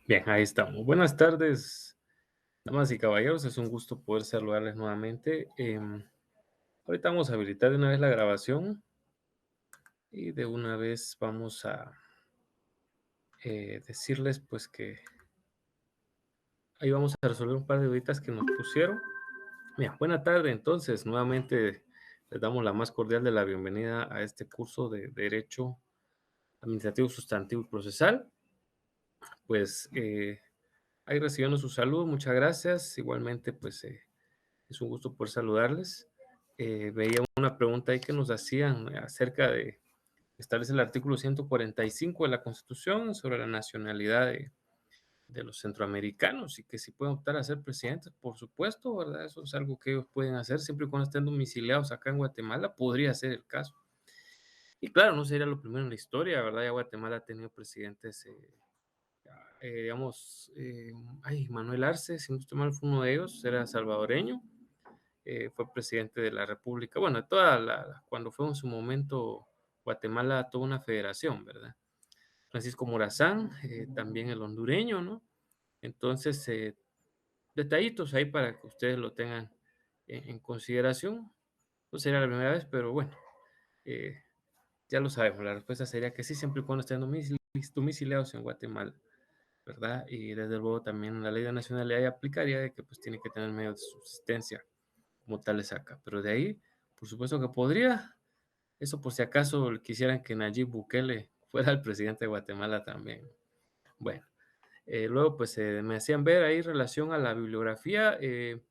Bien, ahí estamos. Buenas tardes, damas y caballeros. Es un gusto poder saludarles nuevamente. Ahorita vamos a habilitar de una vez la grabación y de una vez vamos a decirles pues que ahí vamos a resolver un par de duditas que nos pusieron. Mira, buena tarde. Entonces, nuevamente les damos la más cordial de la bienvenida a este curso de Derecho Administrativo Sustantivo y Procesal. Pues ahí recibiendo su saludo, muchas gracias. Igualmente, pues es un gusto poder saludarles. Veía una pregunta ahí que nos hacían acerca de establece el artículo 145 de la Constitución sobre la nacionalidad de los centroamericanos y que si pueden optar a ser presidentes, por supuesto, ¿verdad? Eso es algo que ellos pueden hacer siempre y cuando estén domiciliados acá en Guatemala, podría ser el caso. Y claro, no sería lo primero en la historia, ¿verdad? Ya Guatemala ha tenido presidentes, digamos, Manuel Arce, si no estoy mal, fue uno de ellos, era salvadoreño, fue presidente de la República, bueno, cuando fue en su momento Guatemala toda una federación, ¿verdad? Francisco Morazán, también el hondureño, ¿no? Entonces, detallitos ahí para que ustedes lo tengan en consideración. No sería la primera vez, pero bueno, eh, ya lo sabemos. La respuesta sería que sí, siempre y cuando estén domiciliados en Guatemala, ¿verdad? Y desde luego también la ley de nacionalidad ya aplicaría de que pues tiene que tener medios de subsistencia como tales acá. Pero de ahí, por supuesto que podría. Eso por si acaso quisieran que Nayib Bukele fuera el presidente de Guatemala también. Bueno, luego pues me hacían ver ahí relación a la bibliografía y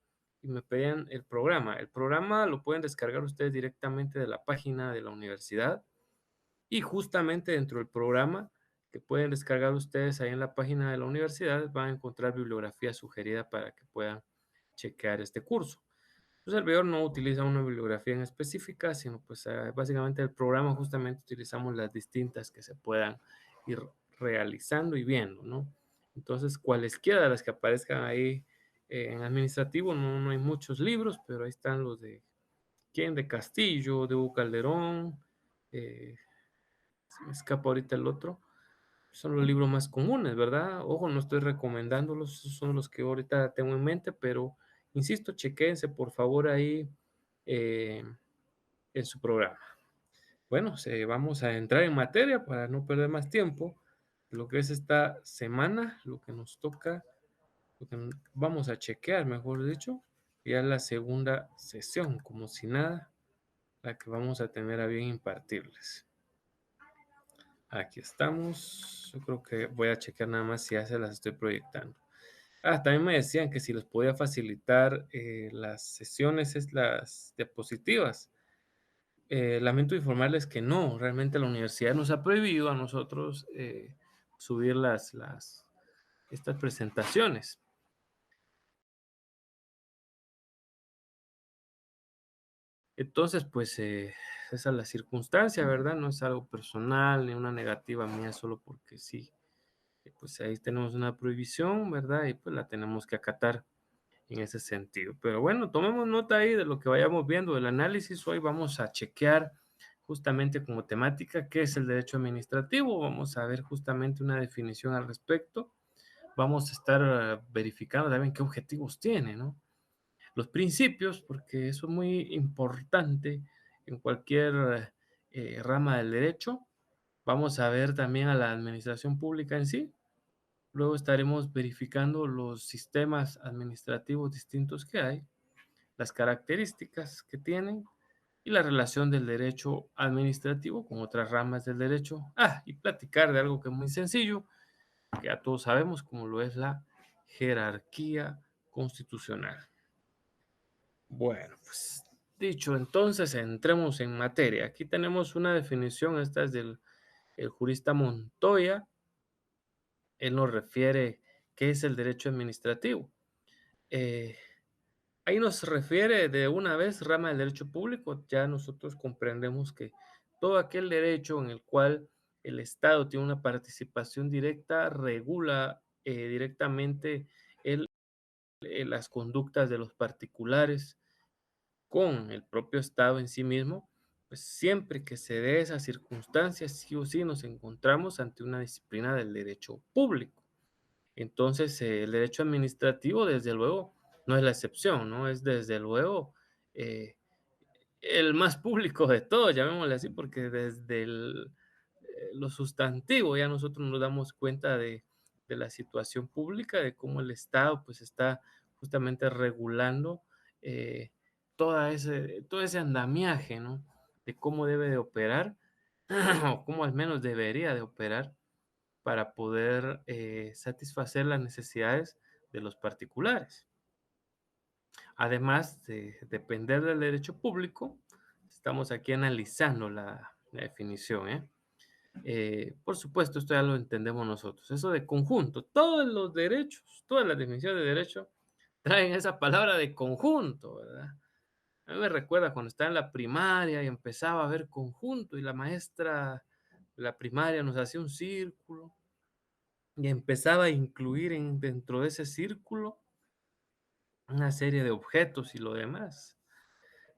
me pedían el programa. El programa lo pueden descargar ustedes directamente de la página de la universidad y justamente dentro del programa que pueden descargar ustedes ahí en la página de la universidad van a encontrar bibliografía sugerida para que puedan chequear este curso. El servidor no utiliza una bibliografía en específica, sino pues básicamente el programa justamente utilizamos las distintas que se puedan ir realizando y viendo, ¿no? Entonces, cualesquiera de las que aparezcan ahí en administrativo, no hay muchos libros, pero ahí están los de quién, de Castillo, de Hugo Calderón, eh, se me escapa ahorita el otro, son los libros más comunes, ¿verdad? Ojo, no estoy recomendándolos, esos son los que ahorita tengo en mente, pero insisto, chequense por favor ahí eh, en su programa. Bueno, vamos a entrar en materia para no perder más tiempo. Lo que es esta semana, lo que nos toca, lo que vamos a chequear, mejor dicho, ya la segunda sesión, como si nada, la que vamos a tener a bien impartirles. Aquí estamos. Yo creo que voy a chequear nada más si ya se las estoy proyectando. También me decían que si les podía facilitar las sesiones, las diapositivas. Lamento informarles que no, realmente la universidad nos ha prohibido a nosotros subir estas presentaciones. Entonces, pues esa es la circunstancia, ¿verdad? No es algo personal ni una negativa mía solo porque sí. Pues ahí tenemos una prohibición, ¿verdad? Y pues la tenemos que acatar en ese sentido. Pero bueno, tomemos nota ahí de lo que vayamos viendo del análisis. Hoy vamos a chequear justamente como temática qué es el derecho administrativo. Vamos a ver justamente una definición al respecto. Vamos a estar verificando también qué objetivos tiene, ¿no? Los principios, porque eso es muy importante en cualquier rama del derecho. Vamos a ver también a la administración pública en sí. Luego estaremos verificando los sistemas administrativos distintos que hay, las características que tienen y la relación del derecho administrativo con otras ramas del derecho. Y platicar de algo que es muy sencillo, que ya todos sabemos, como lo es la jerarquía constitucional. Bueno, pues dicho entonces, entremos en materia. Aquí tenemos una definición, esta es del el jurista Montoya. Él nos refiere qué es el derecho administrativo. Eh, Ahí nos refiere de una vez rama del derecho público, ya nosotros comprendemos que todo aquel derecho en el cual el Estado tiene una participación directa regula directamente las conductas de los particulares con el propio Estado en sí mismo, pues siempre que se dé esa circunstancia, sí o sí nos encontramos ante una disciplina del derecho público. Entonces, el derecho administrativo, desde luego, no es la excepción, ¿no? Es desde luego eh, el más público de todos, llamémosle así, porque desde lo sustantivo ya nosotros nos damos cuenta de la situación pública, de cómo el Estado pues está justamente regulando eh, todo ese andamiaje, ¿no? De cómo debe de operar, o cómo al menos debería de operar para poder satisfacer las necesidades de los particulares. Además de depender del derecho público, estamos aquí analizando la definición, ¿eh? Por supuesto, esto ya lo entendemos nosotros. Eso de conjunto, todos los derechos, todas las definiciones de derecho traen esa palabra de conjunto, ¿verdad? A mí me recuerda cuando estaba en la primaria y empezaba a ver conjunto y la maestra de la primaria nos hacía un círculo y empezaba a incluir dentro de ese círculo una serie de objetos y lo demás,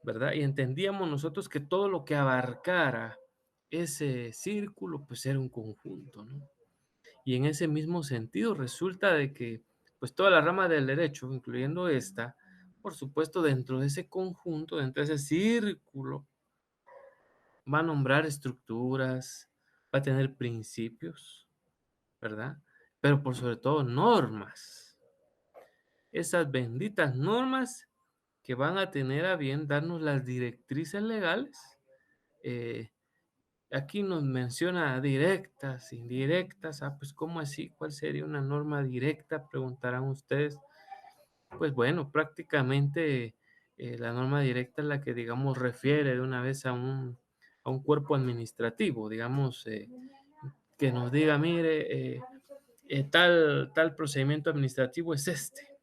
¿verdad? Y entendíamos nosotros que todo lo que abarcara ese círculo, pues era un conjunto, ¿no? Y en ese mismo sentido resulta de que, pues toda la rama del derecho, incluyendo esta, por supuesto, dentro de ese conjunto, dentro de ese círculo, va a nombrar estructuras, va a tener principios, ¿verdad? Pero por sobre todo normas. Esas benditas normas que van a tener a bien darnos las directrices legales. eh, Aquí nos menciona directas, indirectas. Ah, pues ¿cómo así? ¿Cuál sería una norma directa? Preguntarán ustedes. Pues bueno, prácticamente la norma directa es la que, digamos, refiere de una vez a un cuerpo administrativo, digamos, que nos diga, mire, tal procedimiento administrativo es este.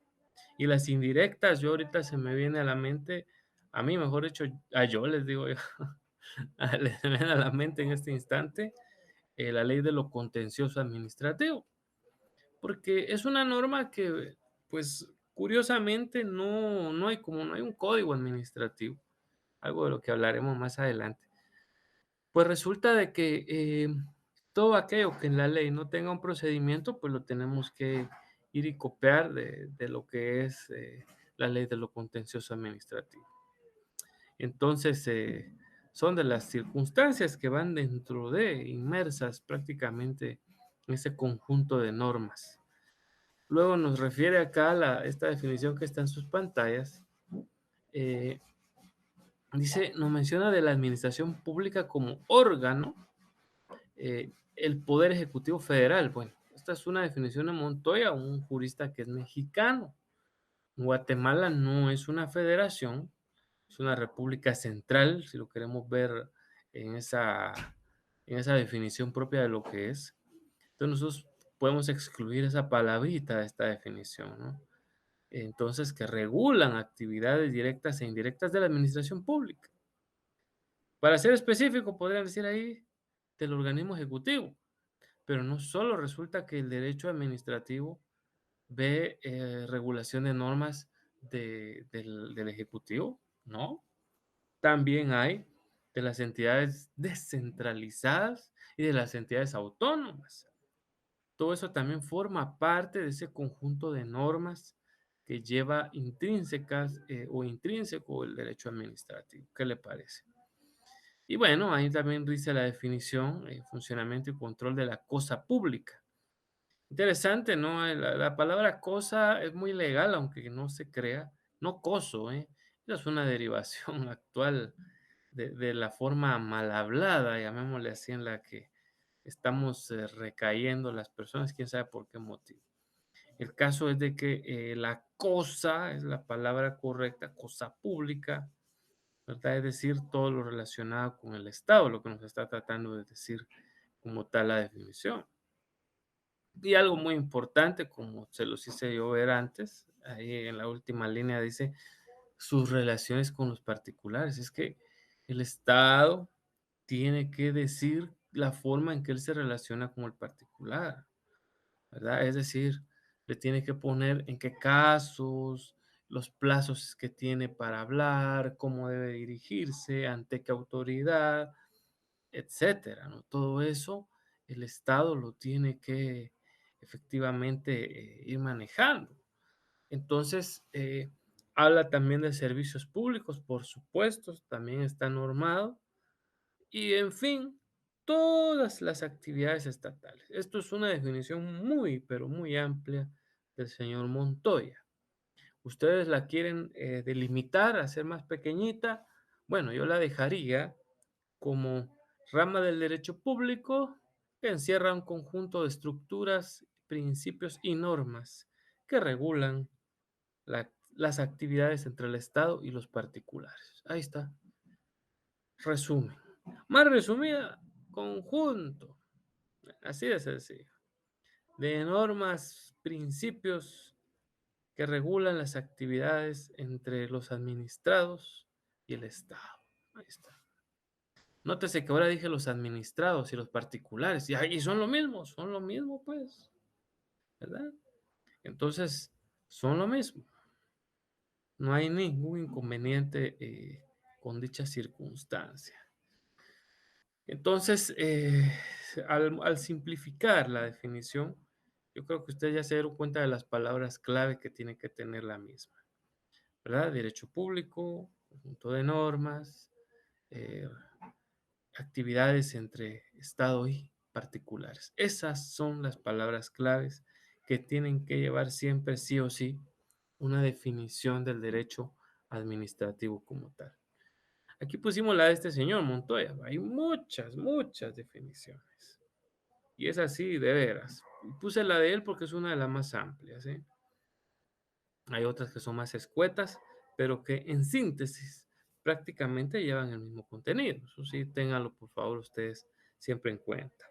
Y las indirectas, yo ahorita se me viene a la mente, a mí mejor dicho, a yo les digo yo, les viene a la mente en este instante la ley de lo contencioso administrativo, porque es una norma que, pues, curiosamente no hay un código administrativo, algo de lo que hablaremos más adelante. Pues resulta de que todo aquello que en la ley no tenga un procedimiento, pues lo tenemos que ir y copiar de lo que es la ley de lo contencioso administrativo. Entonces, son de las circunstancias que van dentro de, inmersas prácticamente en ese conjunto de normas. Luego nos refiere acá esta definición que está en sus pantallas. eh, nos menciona de la administración pública como órgano, el Poder Ejecutivo Federal. Bueno, esta es una definición de Montoya, un jurista que es mexicano. Guatemala no es una federación, es una república central, si lo queremos ver en esa, en esa definición propia de lo que es. Entonces nosotros podemos excluir esa palabrita de esta definición, ¿no? Entonces, que regulan actividades directas e indirectas de la administración pública. Para ser específico, podrían decir ahí del organismo ejecutivo, pero no solo resulta que el derecho administrativo ve regulación de normas del ejecutivo, no, también hay de las entidades descentralizadas y de las entidades autónomas. Todo eso también forma parte de ese conjunto de normas que lleva intrínsecas o intrínseco el derecho administrativo. ¿Qué le parece? Y bueno, ahí también dice la definición, funcionamiento y control de la cosa pública. Interesante, ¿no? La palabra cosa es muy legal, aunque no se crea. No coso, ¿eh? Esa es una derivación actual de la forma mal hablada, llamémosle así, en la que estamos recayendo las personas, quién sabe por qué motivo. El caso es de que la cosa es la palabra correcta, cosa pública, ¿verdad? Es decir, todo lo relacionado con el Estado, lo que nos está tratando de decir como tal la definición. Y algo muy importante, como se los hice yo ver antes, ahí en la última línea dice sus relaciones con los particulares. Es que el Estado tiene que decir la forma en que él se relaciona con el particular, ¿verdad? Es decir, le tiene que poner en qué casos, los plazos que tiene para hablar, cómo debe dirigirse, ante qué autoridad, etcétera, ¿no? Todo eso el Estado lo tiene que efectivamente ir manejando. Entonces, habla también de servicios públicos, por supuesto, también está normado. Y en fin, todas las actividades estatales. Esto es una definición muy, pero muy amplia del señor Montoya. Ustedes la quieren delimitar, hacer más pequeñita. Bueno, yo la dejaría como rama del derecho público que encierra un conjunto de estructuras, principios y normas que regulan las actividades entre el Estado y los particulares. Ahí está, resumen. Más resumida, conjunto, así de sencillo, de normas, principios que regulan las actividades entre los administrados y el Estado. Ahí está. Nótese que ahora dije los administrados y los particulares, y ahí son lo mismo, pues, ¿verdad? Entonces, son lo mismo. No hay ningún inconveniente con dicha circunstancia. Entonces, al simplificar la definición, yo creo que ustedes ya se dieron cuenta de las palabras clave que tiene que tener la misma, ¿verdad? Derecho público, conjunto de normas, eh, actividades entre Estado y particulares. Esas son las palabras claves que tienen que llevar siempre, sí o sí, una definición del derecho administrativo como tal. Aquí pusimos la de este señor Montoya. Hay muchas, muchas definiciones. Y es así, de veras. Puse la de él porque es una de las más amplias, ¿eh? Hay otras que son más escuetas, pero que en síntesis prácticamente llevan el mismo contenido. Eso sí, ténganlo por favor ustedes siempre en cuenta.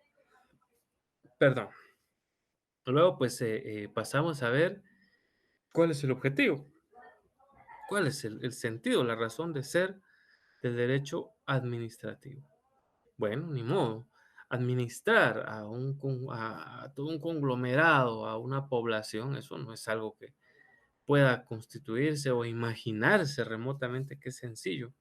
Perdón. Luego, pues pasamos a ver cuál es el objetivo, cuál es el sentido, la razón de ser del derecho administrativo. Bueno, ni modo. Administrar a todo un conglomerado, a una población, eso no es algo que pueda constituirse o imaginarse remotamente que es sencillo.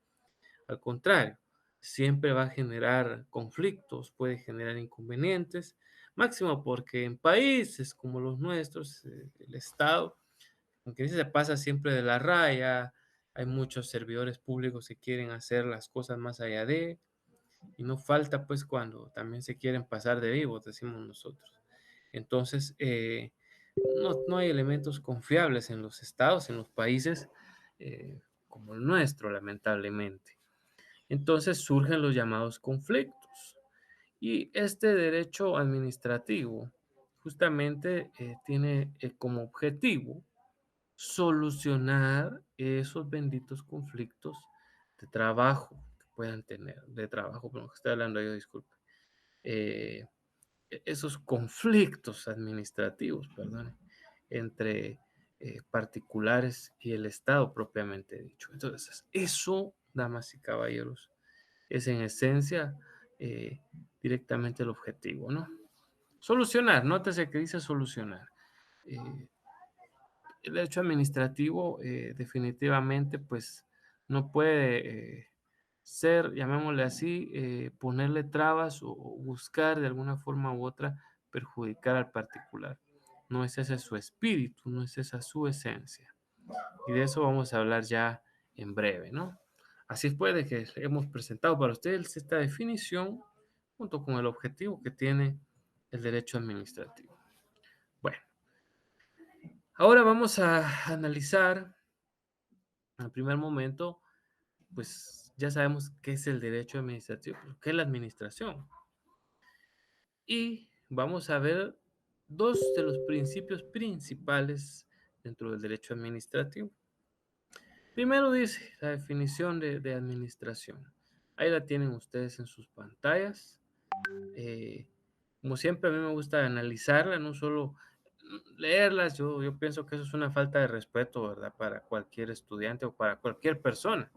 Al contrario, siempre va a generar conflictos, puede generar inconvenientes, máximo porque en países como los nuestros, el Estado, aunque se pasa siempre de la raya, hay muchos servidores públicos que quieren hacer las cosas más allá de, y no falta pues cuando también se quieren pasar de vivos, decimos nosotros. Entonces, no hay elementos confiables en los estados, en los países como el nuestro, lamentablemente. Entonces surgen los llamados conflictos. Y este derecho administrativo justamente tiene como objetivo solucionar esos benditos conflictos de trabajo que puedan tener, de trabajo, por lo que estoy hablando yo, disculpe, eh, esos conflictos administrativos, perdón, entre particulares y el Estado propiamente dicho. Entonces, eso, damas y caballeros, es en esencia eh, directamente el objetivo, ¿no? Solucionar, nótese que dice solucionar. Eh, el derecho administrativo definitivamente pues no puede ser, llamémosle así, ponerle trabas o buscar de alguna forma u otra perjudicar al particular. No es ese su espíritu, no es esa su esencia. Y de eso vamos a hablar ya en breve, ¿no? Así puede que hemos presentado para ustedes esta definición junto con el objetivo que tiene el derecho administrativo. Bueno, ahora vamos a analizar en primer momento, pues ya sabemos qué es el derecho administrativo, qué es la administración. Y vamos a ver dos de los principios principales dentro del derecho administrativo. Primero dice la definición de administración. Ahí la tienen ustedes en sus pantallas. Eh, Como siempre, a mí me gusta analizarla, no solo leerlas. Yo pienso que eso es una falta de respeto, ¿verdad? Para cualquier estudiante o para cualquier persona,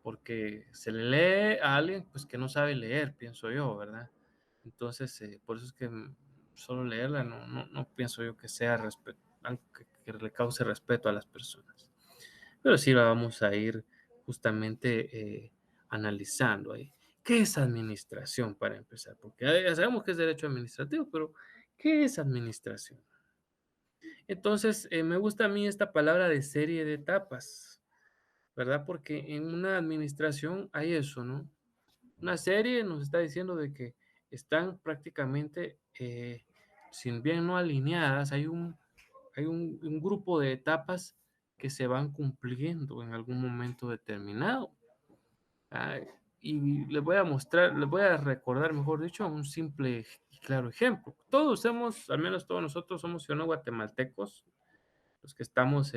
porque se le lee a alguien pues que no sabe leer, pienso yo, ¿verdad? Entonces, por eso es que solo leerla no pienso yo que sea algo que le cause respeto a las personas. Pero sí la vamos a ir justamente analizando ahí. ¿Qué es administración para empezar? Porque ya sabemos que es derecho administrativo, pero ¿Qué es administración? Entonces, me gusta a mí esta palabra de serie de etapas, ¿verdad? Porque en una administración hay eso, ¿no? Una serie nos está diciendo de que están prácticamente, si bien no alineadas, hay un grupo de etapas que se van cumpliendo en algún momento determinado. Ah, y les voy a mostrar, les voy a recordar, mejor dicho, un simple y claro ejemplo. Todos somos, al menos todos nosotros somos ciudadanos guatemaltecos, los que estamos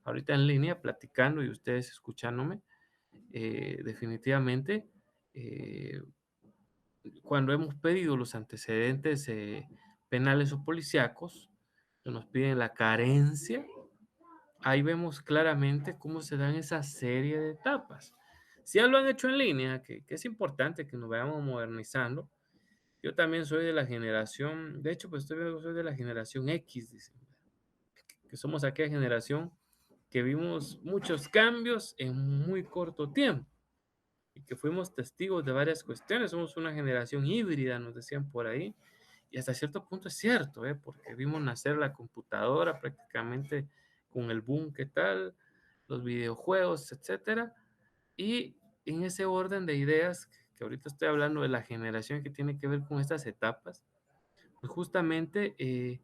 ahorita en línea platicando y ustedes escuchándome, definitivamente, eh, cuando hemos pedido los antecedentes penales o policíacos, que nos piden la carencia, ahí vemos claramente cómo se dan esa serie de etapas. Si ya lo han hecho en línea, que es importante que nos vayamos modernizando. Yo también soy de la generación, de hecho, pues soy de la generación X, dicen, que somos aquella generación que vimos muchos cambios en muy corto tiempo y que fuimos testigos de varias cuestiones. Somos una generación híbrida, nos decían por ahí, y hasta cierto punto es cierto, porque vimos nacer la computadora prácticamente con el boom que tal, los videojuegos, etcétera, y en ese orden de ideas, que ahorita estoy hablando de la generación que tiene que ver con estas etapas, pues justamente en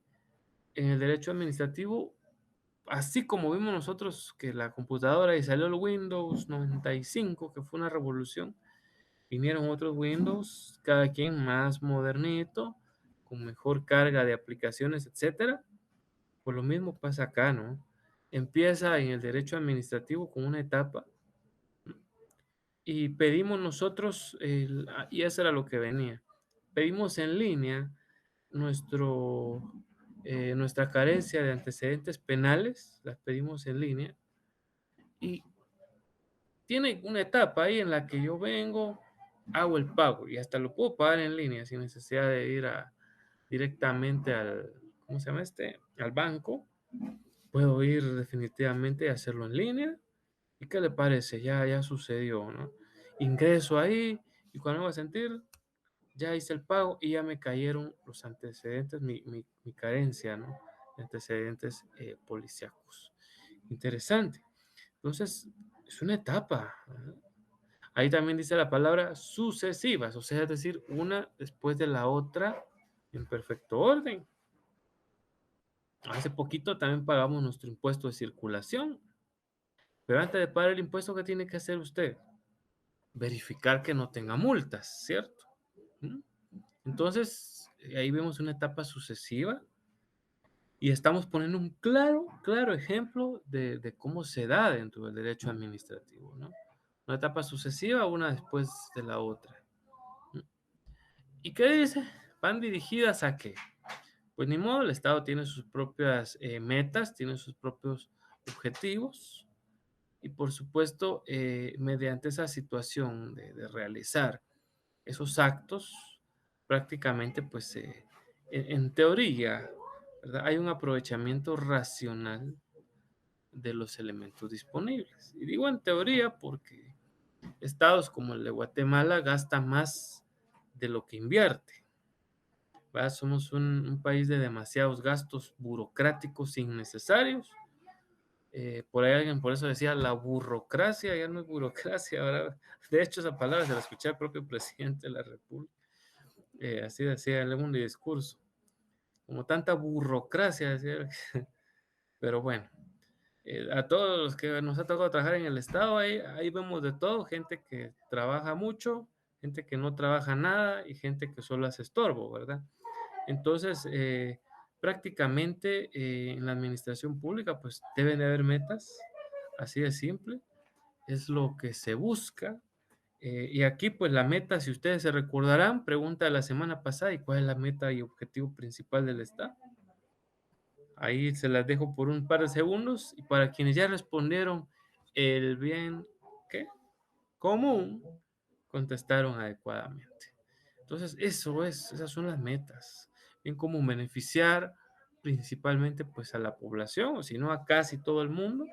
el derecho administrativo, así como vimos nosotros que la computadora y salió el Windows 95, que fue una revolución, vinieron otros Windows, cada quien más modernito, con mejor carga de aplicaciones, etcétera. Pues lo mismo pasa acá, ¿no? Empieza en el derecho administrativo con una etapa y pedimos nosotros, y eso era lo que venía, pedimos en línea nuestra carencia de antecedentes penales, las pedimos en línea y tiene una etapa ahí en la que yo vengo, hago el pago y hasta lo puedo pagar en línea sin necesidad de ir directamente ¿cómo se llama este? Al banco. Puedo ir definitivamente a hacerlo en línea. ¿Y qué le parece? Ya sucedió, ¿no? Ingreso ahí y cuando me voy a sentir, ya hice el pago y ya me cayeron los antecedentes, mi carencia, ¿no? De antecedentes policíacos. Interesante. Entonces, es una etapa. ¿No? Ahí también dice la palabra sucesivas, o sea, es decir, una después de la otra en perfecto orden. Hace poquito también pagamos nuestro impuesto de circulación, pero antes de pagar el impuesto, ¿qué tiene que hacer usted? Verificar que no tenga multas, ¿cierto? ¿Mm? Entonces, ahí vemos una etapa sucesiva y estamos poniendo un claro ejemplo de cómo se da dentro del derecho administrativo, ¿no? Una etapa sucesiva, una después de la otra. ¿Mm? ¿Y qué dice? Van dirigidas a qué? Pues ni modo, el Estado tiene sus propias metas, tiene sus propios objetivos y por supuesto, mediante esa situación de realizar esos actos, prácticamente, pues, en teoría, ¿verdad? Hay un aprovechamiento racional de los elementos disponibles. Y digo en teoría porque estados como el de Guatemala gastan más de lo que invierte. ¿Verdad? Somos un país de demasiados gastos burocráticos innecesarios. Por ahí alguien por eso decía la burocracia, ya no es burocracia, ¿verdad? De hecho, esa palabra se la escuché al propio presidente de la República. Así decía en un discurso, como tanta burocracia, decía. Pero bueno, a todos los que nos ha tocado trabajar en el Estado, ahí vemos de todo, gente que trabaja mucho, gente que no trabaja nada y gente que solo hace estorbo, ¿verdad? Entonces, prácticamente en la administración pública, pues deben de haber metas, así de simple, es lo que se busca. Y aquí, pues la meta, si ustedes se recordarán, pregunta de la semana pasada, ¿y cuál es la meta y objetivo principal del Estado? Ahí se las dejo por un par de segundos y para quienes ya respondieron el bien, ¿qué? Común, contestaron adecuadamente. Entonces, esas son las metas. Bien común, beneficiar principalmente pues a la población, o si no a casi todo el mundo,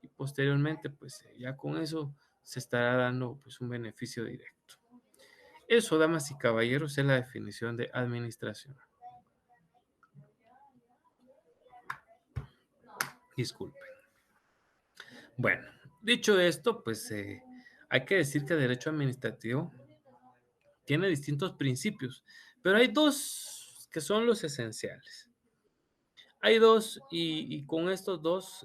y posteriormente pues ya con eso se estará dando pues un beneficio directo. Eso, damas y caballeros, es la definición de administración. Disculpe. Bueno, dicho esto, pues hay que decir que el derecho administrativo tiene distintos principios, pero hay dos que son los esenciales. Hay dos, y con estos dos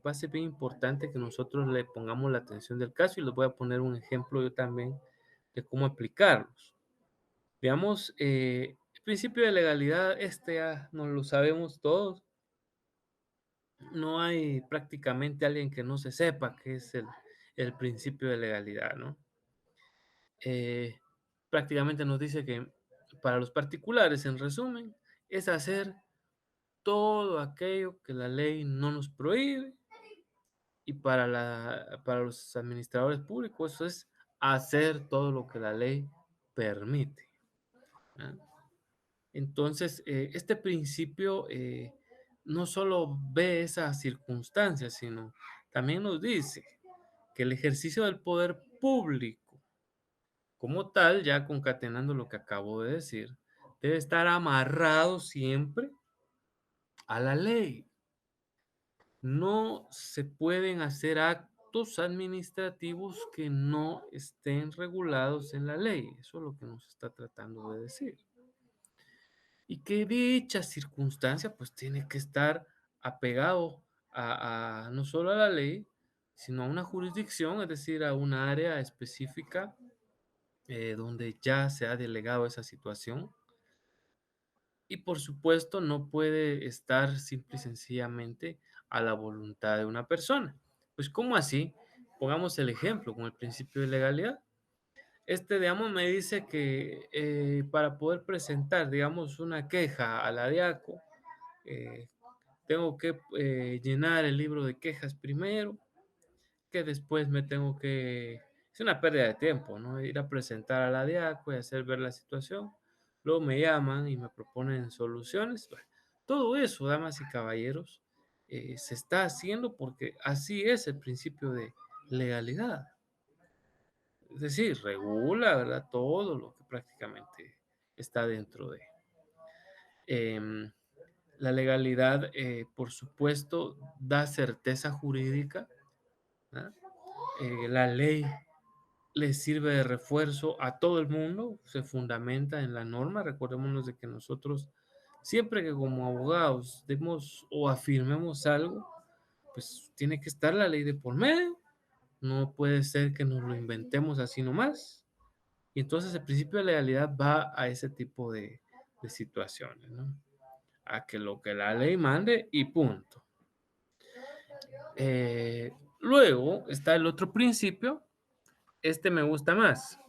va a ser bien importante que nosotros le pongamos la atención del caso y les voy a poner un ejemplo yo también de cómo aplicarlos. Veamos, el principio de legalidad, este ya no lo sabemos todos. No hay prácticamente alguien que no se sepa qué es el principio de legalidad, ¿no? Eh, Prácticamente nos dice que para los particulares, en resumen, es hacer todo aquello que la ley no nos prohíbe, y para los administradores públicos eso es hacer todo lo que la ley permite, ¿ah? Entonces, este principio no solo ve esas circunstancias, sino también nos dice que el ejercicio del poder público como tal, ya concatenando lo que acabo de decir, debe estar amarrado siempre a la ley. No se pueden hacer actos administrativos que no estén regulados en la ley. Eso es lo que nos está tratando de decir. Y que dicha circunstancia pues tiene que estar apegado a no solo a la ley, sino a una jurisdicción, es decir, a un área específica donde ya se ha delegado esa situación. Y por supuesto no puede estar simple y sencillamente a la voluntad de una persona. Pues ¿cómo así? Pongamos el ejemplo con el principio de legalidad. Este, digamos, me dice que para poder presentar, digamos, una queja a la DIACO, eh, tengo que llenar el libro de quejas primero, que después me tengo que, es una pérdida de tiempo, ¿no? Ir a presentar a la DIACO y hacer ver la situación. Luego me llaman y me proponen soluciones. Bueno, todo eso, damas y caballeros, se está haciendo porque así es el principio de legalidad. Es decir, regula, ¿verdad? Todo lo que prácticamente está dentro de. Em, la legalidad, por supuesto, da certeza jurídica, ¿ah? La ley le sirve de refuerzo a todo el mundo, se fundamenta en la norma. Recordémonos de que nosotros, siempre que como abogados demos o afirmemos algo, pues tiene que estar la ley de por medio. No puede ser que nos lo inventemos así nomás. Y entonces el principio de legalidad va a ese tipo de situaciones, ¿no? A que lo que la ley mande y punto. Luego está el otro principio, este me gusta más,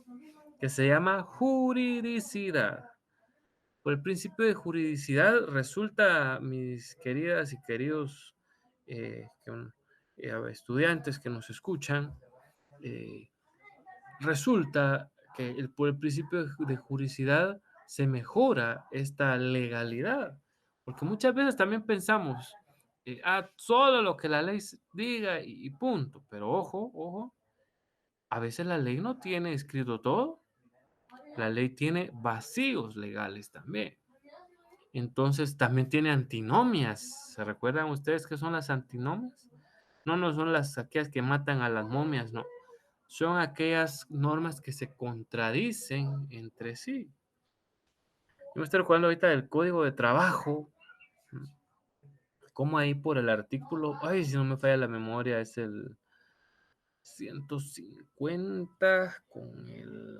que se llama juridicidad. Por el principio de juridicidad resulta, mis queridas y queridos estudiantes que nos escuchan, eh, resulta que por el principio de juridicidad se mejora esta legalidad, porque muchas veces también pensamos, solo lo que la ley diga y punto, pero ojo, ojo, a veces la ley no tiene escrito todo, la ley tiene vacíos legales también. Entonces también tiene antinomias. ¿Se recuerdan ustedes qué son las antinomias? No, no son las aquellas que matan a las momias, no. Son aquellas normas que se contradicen entre sí. Yo me estoy recordando ahorita del Código de Trabajo, como ahí por el artículo, ay, si no me falla la memoria, es el 150 con el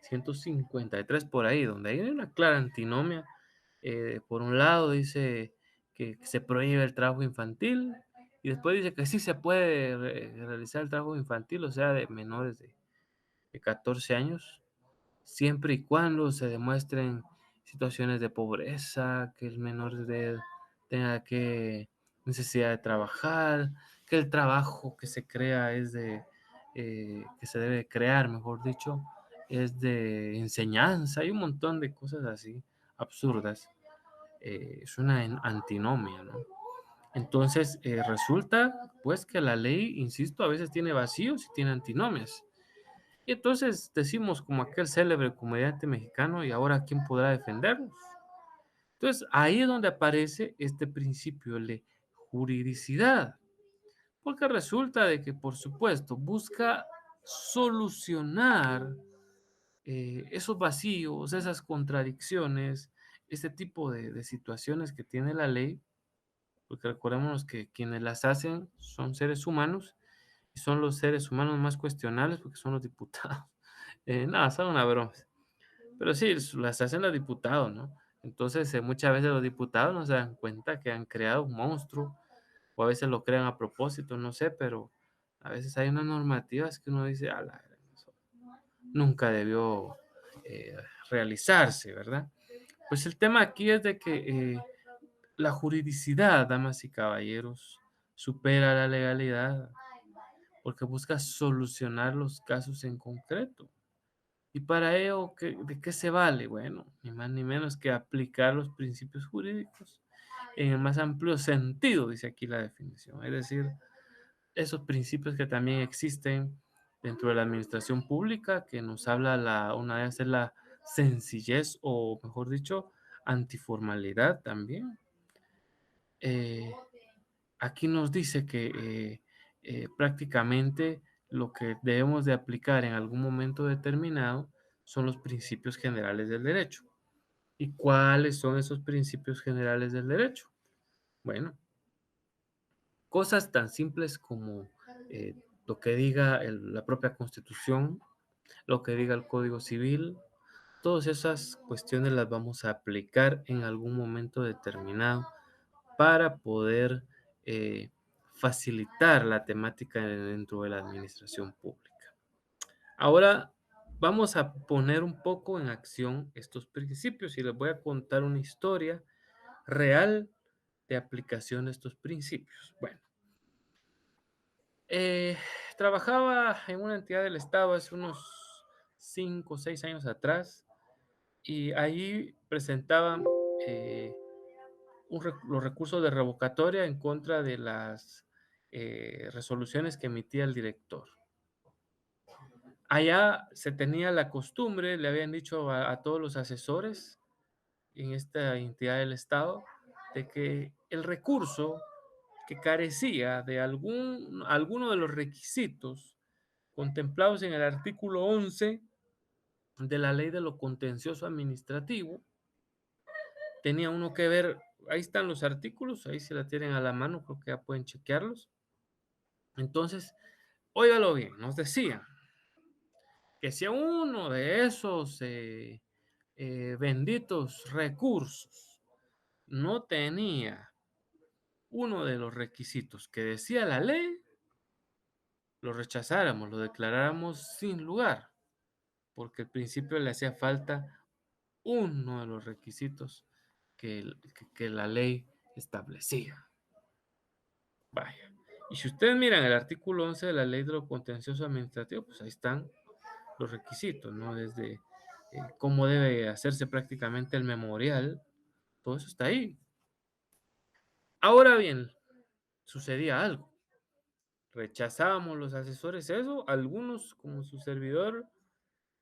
153 por ahí, donde hay una clara antinomia. Por un lado dice que se prohíbe el trabajo infantil y después dice que sí se puede realizar el trabajo infantil, o sea, de menores de 14 años, siempre y cuando se demuestren situaciones de pobreza, que el menor de edad tenga que necesidad de trabajar, que el trabajo que se crea es que se debe crear, mejor dicho, es de enseñanza. Hay un montón de cosas así absurdas. Es una antinomia, ¿no? Entonces, resulta pues que la ley, insisto, a veces tiene vacíos y tiene antinomias. Y entonces decimos como aquel célebre comediante mexicano, ¿y ahora quién podrá defendernos? Entonces, ahí es donde aparece este principio de juridicidad, porque resulta de que, por supuesto, busca solucionar esos vacíos, esas contradicciones, este tipo de situaciones que tiene la ley, porque recordémonos que quienes las hacen son seres humanos y son los seres humanos más cuestionables porque son los diputados. Nada, son una broma. Pero sí, las hacen los diputados, ¿no? Entonces, muchas veces los diputados no se dan cuenta que han creado un monstruo, o a veces lo crean a propósito, no sé, pero a veces hay unas normativas que uno dice, a la gran, eso nunca debió eh, realizarse, ¿verdad? Pues el tema aquí es de que la juridicidad, damas y caballeros, supera la legalidad porque busca solucionar los casos en concreto. Y para ello, ¿de qué se vale? Bueno, ni más ni menos que aplicar los principios jurídicos en el más amplio sentido, dice aquí la definición. Es decir, esos principios que también existen dentro de la administración pública, que nos habla una de ellas es la sencillez o, mejor dicho, antiformalidad también. Eh, Aquí nos dice que prácticamente lo que debemos de aplicar en algún momento determinado son los principios generales del derecho. ¿Y cuáles son esos principios generales del derecho? Bueno, cosas tan simples como eh, lo que diga la propia Constitución, lo que diga el Código Civil, todas esas cuestiones las vamos a aplicar en algún momento determinado para poder eh, facilitar la temática dentro de la administración pública. Ahora vamos a poner un poco en acción estos principios y les voy a contar una historia real de aplicación de estos principios. Bueno, eh, trabajaba en una entidad del Estado hace unos 5 o 6 años atrás y ahí presentaban eh, los recursos de revocatoria en contra de las resoluciones que emitía el director. Allá se tenía la costumbre, le habían dicho a todos los asesores en esta entidad del Estado, de que el recurso que carecía de alguno de los requisitos contemplados en el artículo 11 de la Ley de lo Contencioso Administrativo, tenía uno que ver, ahí están los artículos, ahí se la tienen a la mano, creo que ya pueden chequearlos. Entonces, óigalo bien, nos decían que si uno de esos benditos recursos no tenía uno de los requisitos que decía la ley, lo rechazáramos, lo declaráramos sin lugar, porque al principio le hacía falta uno de los requisitos que la ley establecía. Vaya. Y si ustedes miran el artículo 11 de la Ley de lo Contencioso Administrativo, pues ahí están los requisitos, ¿no? Desde cómo debe hacerse prácticamente el memorial, todo eso está ahí. Ahora bien, sucedía algo. Rechazábamos los asesores eso, algunos, como su servidor,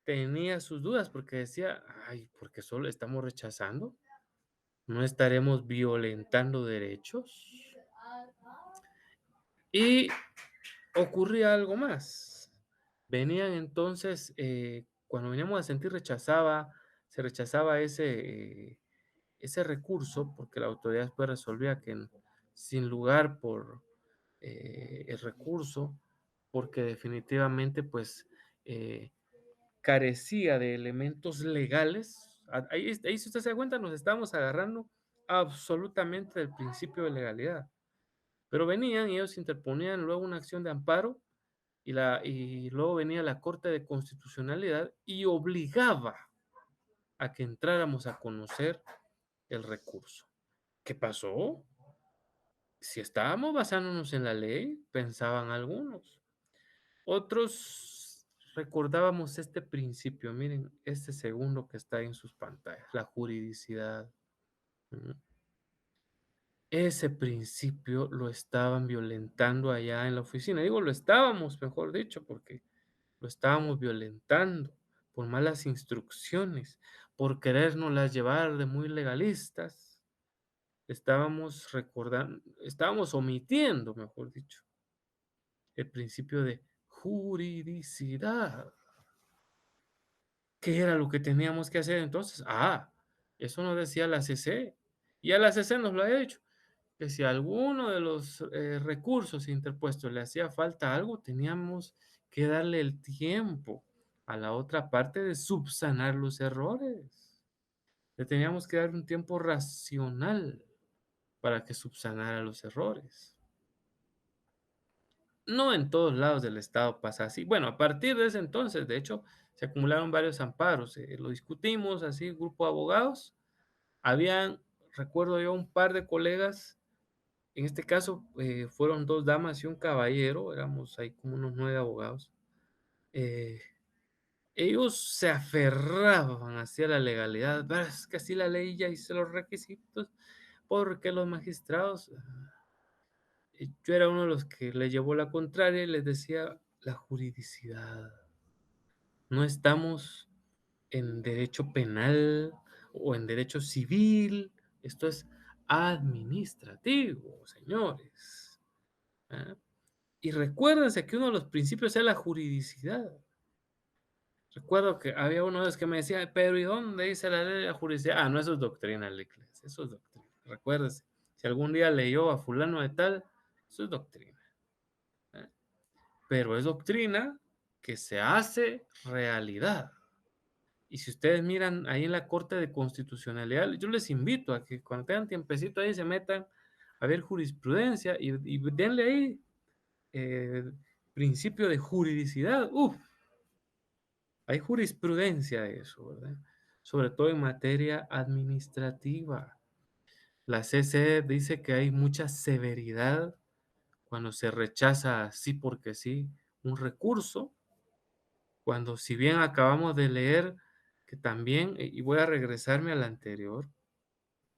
tenía sus dudas porque decía, ay, porque solo estamos rechazando, no estaremos violentando derechos. Y ocurría algo más. Venían entonces, cuando veníamos a sentir se rechazaba ese recurso, porque la autoridad después resolvía que sin lugar por el recurso, porque definitivamente pues carecía de elementos legales. Ahí si usted se da cuenta, nos estábamos agarrando absolutamente del principio de legalidad. Pero venían y ellos interponían luego una acción de amparo y luego venía la Corte de Constitucionalidad y obligaba a que entráramos a conocer el recurso. ¿Qué pasó? Si estábamos basándonos en la ley, pensaban algunos. Otros recordábamos este principio, miren, este segundo que está en sus pantallas, la juridicidad. ¿Mm? Ese principio lo estaban violentando allá en la oficina. Digo, lo estábamos, mejor dicho, porque lo estábamos violentando por malas instrucciones, por querérnoslas llevar de muy legalistas. estábamos omitiendo, mejor dicho, el principio de juridicidad. ¿Qué era lo que teníamos que hacer entonces? Eso nos decía la CC. Y a la CC nos lo había dicho, que si alguno de los recursos interpuestos le hacía falta algo, teníamos que darle el tiempo a la otra parte de subsanar los errores. Le teníamos que dar un tiempo racional para que subsanara los errores. No en todos lados del estado pasa así. Bueno, a partir de ese entonces, de hecho, se acumularon varios amparos. Lo discutimos así, grupo de abogados. Habían, recuerdo yo, un par de colegas. En este caso, fueron 2 damas y un caballero. Éramos ahí como unos 9 abogados. Eh, ellos se aferraban hacia la legalidad. "Pero es que así la ley ya hizo los requisitos, porque los magistrados". Yo era uno de los que le llevó la contraria y les decía: "La juridicidad, no estamos en derecho penal o en derecho civil, esto es administrativo, señores, ¿ah? Y recuérdense que uno de los principios es la juridicidad". Recuerdo que había uno de los que me decía: "Pero, ¿y dónde dice la ley de la juridicidad?". No, eso es doctrina de la iglesia, eso es doctrina. Recuérdese, si algún día leyó a fulano de tal, eso es doctrina, ¿ah? Pero es doctrina que se hace realidad. Y si ustedes miran ahí en la Corte de Constitucionalidad, yo les invito a que cuando tengan tiempecito ahí se metan a ver jurisprudencia y denle ahí eh, principio de juridicidad. Uf, hay jurisprudencia de eso, ¿verdad? Sobre todo en materia administrativa. La CC dice que hay mucha severidad cuando se rechaza así porque sí un recurso, cuando si bien acabamos de leer que también, y voy a regresarme al anterior,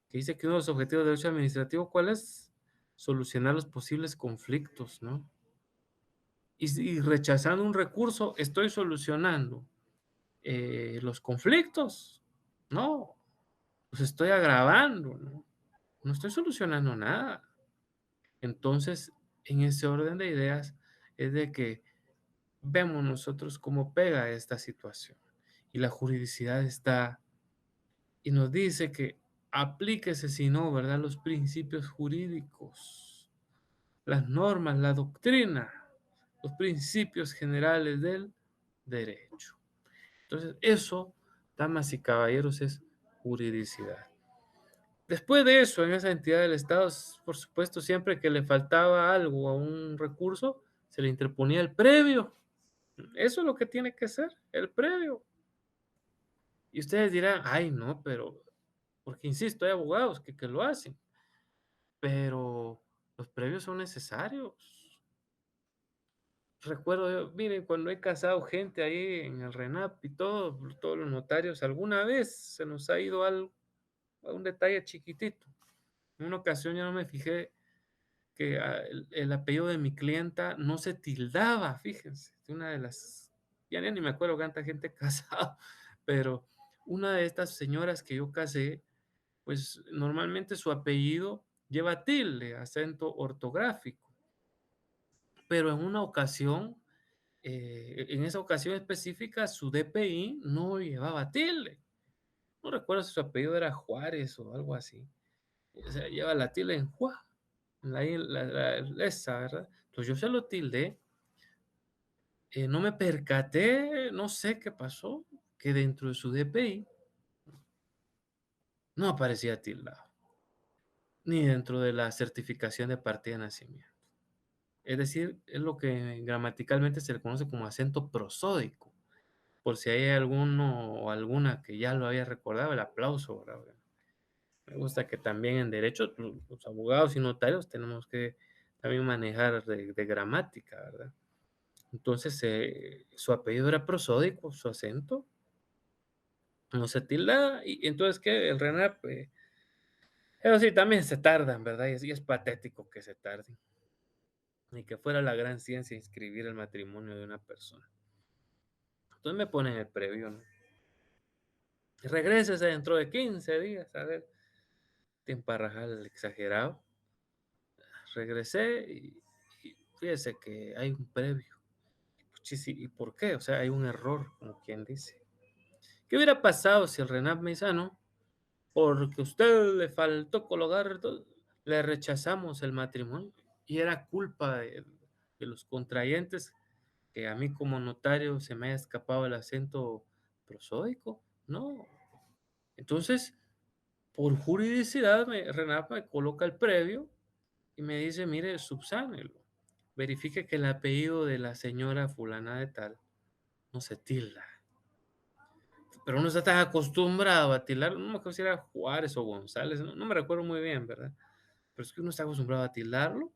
que dice que uno de los objetivos del derecho administrativo, ¿cuál es? Solucionar los posibles conflictos, ¿no? Y si rechazando un recurso, ¿estoy solucionando los conflictos? No, los estoy agravando, ¿no? No estoy solucionando nada. Entonces, en ese orden de ideas, es de que vemos nosotros cómo pega esta situación. Y la juridicidad está, y nos dice que aplíquese, si no, ¿verdad? Los principios jurídicos, las normas, la doctrina, los principios generales del derecho. Entonces, eso, damas y caballeros, es juridicidad. Después de eso, en esa entidad del Estado, por supuesto, siempre que le faltaba algo a un recurso, se le interponía el previo. Eso es lo que tiene que ser, el previo. Y ustedes dirán, ay, no, pero, porque insisto, hay abogados que lo hacen, pero los previos son necesarios. Recuerdo yo, miren, cuando he casado gente ahí en el RENAP y todo, todos los notarios, alguna vez se nos ha ido algo, a un detalle chiquitito. En una ocasión yo no me fijé que el apellido de mi clienta no se tildaba, fíjense, de una de las, ya ni me acuerdo cuánta gente he casado, pero una de estas señoras que yo casé, pues normalmente su apellido lleva tilde, acento ortográfico, pero en una ocasión, en esa ocasión específica, su DPI no llevaba tilde. No recuerdo si su apellido era Juárez o algo así. O sea, lleva la tilde en Juá, esa, ¿verdad? Entonces yo se lo tildé, no me percaté, no sé qué pasó, que dentro de su DPI no aparecía tildado, ni dentro de la certificación de partida de nacimiento. Es decir, es lo que gramaticalmente se le conoce como acento prosódico. Por si hay alguno o alguna que ya lo había recordado, el aplauso, ¿verdad? Me gusta que también en derecho los abogados y notarios tenemos que también manejar de gramática, ¿verdad? Entonces, su apellido era prosódico, su acento no se tilda, y entonces, ¿qué? El RENAP, eso sí, también se tardan, ¿verdad? Y es patético que se tarden, y que fuera la gran ciencia inscribir el matrimonio de una persona. Entonces me ponen el previo, ¿no? Regrésese dentro de 15 días, a ver, tiemparrajal exagerado. Regresé y fíjese que hay un previo. Puchis, ¿y por qué? O sea, hay un error, como quien dice. ¿Qué hubiera pasado si el RENAP me dice: "Ah, no, porque a usted le faltó colocar todo, le rechazamos el matrimonio"? Y era culpa de los contrayentes, que a mí como notario se me haya escapado el acento prosódico, no. Entonces, por juridicidad, RENAP me coloca el previo y me dice: "Mire, subsánelo, verifique que el apellido de la señora fulana de tal no se tilda". Pero uno está tan acostumbrado a tildar, no me acuerdo si era Juárez o González, no me recuerdo muy bien, ¿verdad? Pero es que uno está acostumbrado a tildarlo,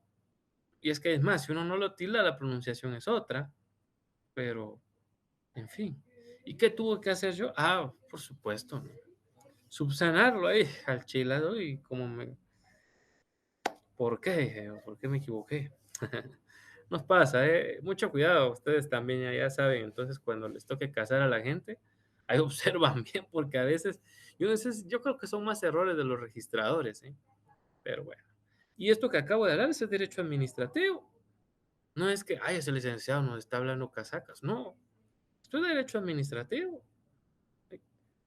y es que es más, si uno no lo tilda, la pronunciación es otra, pero en fin. ¿Y qué tuve que hacer yo? Ah, por supuesto, ¿no? Subsanarlo ahí al chilado y como me... ¿Por qué? Dije yo, ¿por qué me equivoqué? Nos pasa, mucho cuidado, ustedes también ya saben, entonces cuando les toque casar a la gente, ahí observan bien, porque yo creo que son más errores de los registradores, ¿eh? Pero bueno. Y esto que acabo de hablar es el derecho administrativo. No es que, ay, ese licenciado nos está hablando casacas. No, esto es derecho administrativo. Eh,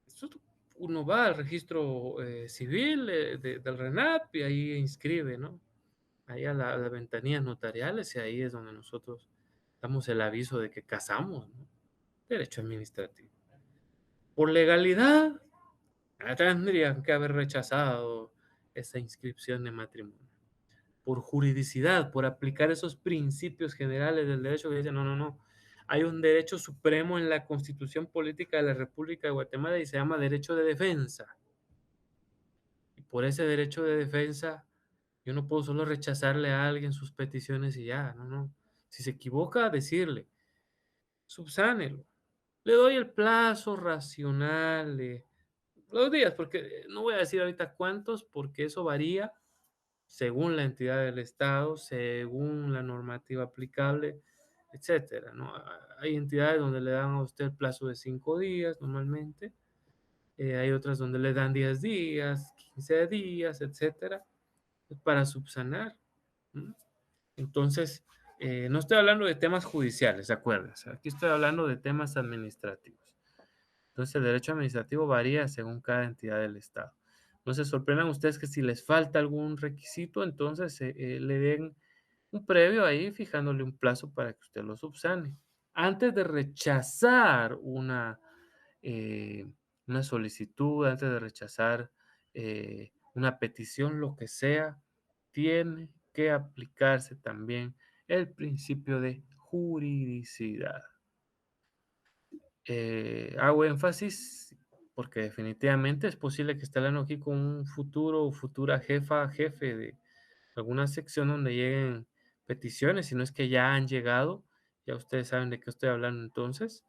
Esto, uno va al registro civil del RENAP y ahí inscribe, ¿no? Ahí a las ventanillas notariales y ahí es donde nosotros damos el aviso de que casamos, ¿no? Derecho administrativo. Por legalidad, tendrían que haber rechazado esa inscripción de matrimonio. Por juridicidad, por aplicar esos principios generales del derecho que dicen, no, no, no. Hay un derecho supremo en la Constitución Política de la República de Guatemala y se llama derecho de defensa. Y por ese derecho de defensa, yo no puedo solo rechazarle a alguien sus peticiones y ya, no, no. Si se equivoca, decirle, subsánelo. Le doy el plazo racional de los días, porque no voy a decir ahorita cuántos, porque eso varía según la entidad del Estado, según la normativa aplicable, etcétera, ¿no? Hay entidades donde le dan a usted el plazo de 5 días normalmente, hay otras donde le dan 10 días, 15 días, etcétera, para subsanar. ¿Mm? Entonces, no estoy hablando de temas judiciales, acuérdense, aquí estoy hablando de temas administrativos. Entonces, el derecho administrativo varía según cada entidad del Estado. No se sorprendan ustedes que si les falta algún requisito, entonces le den un previo ahí, fijándole un plazo para que usted lo subsane. Antes de rechazar una solicitud, antes de rechazar una petición, lo que sea, tiene que aplicarse también el principio de juridicidad. Hago énfasis porque definitivamente es posible que esté hablando aquí con un futuro o futura jefa, jefe de alguna sección donde lleguen peticiones, si no es que ya han llegado, ya ustedes saben de qué estoy hablando entonces,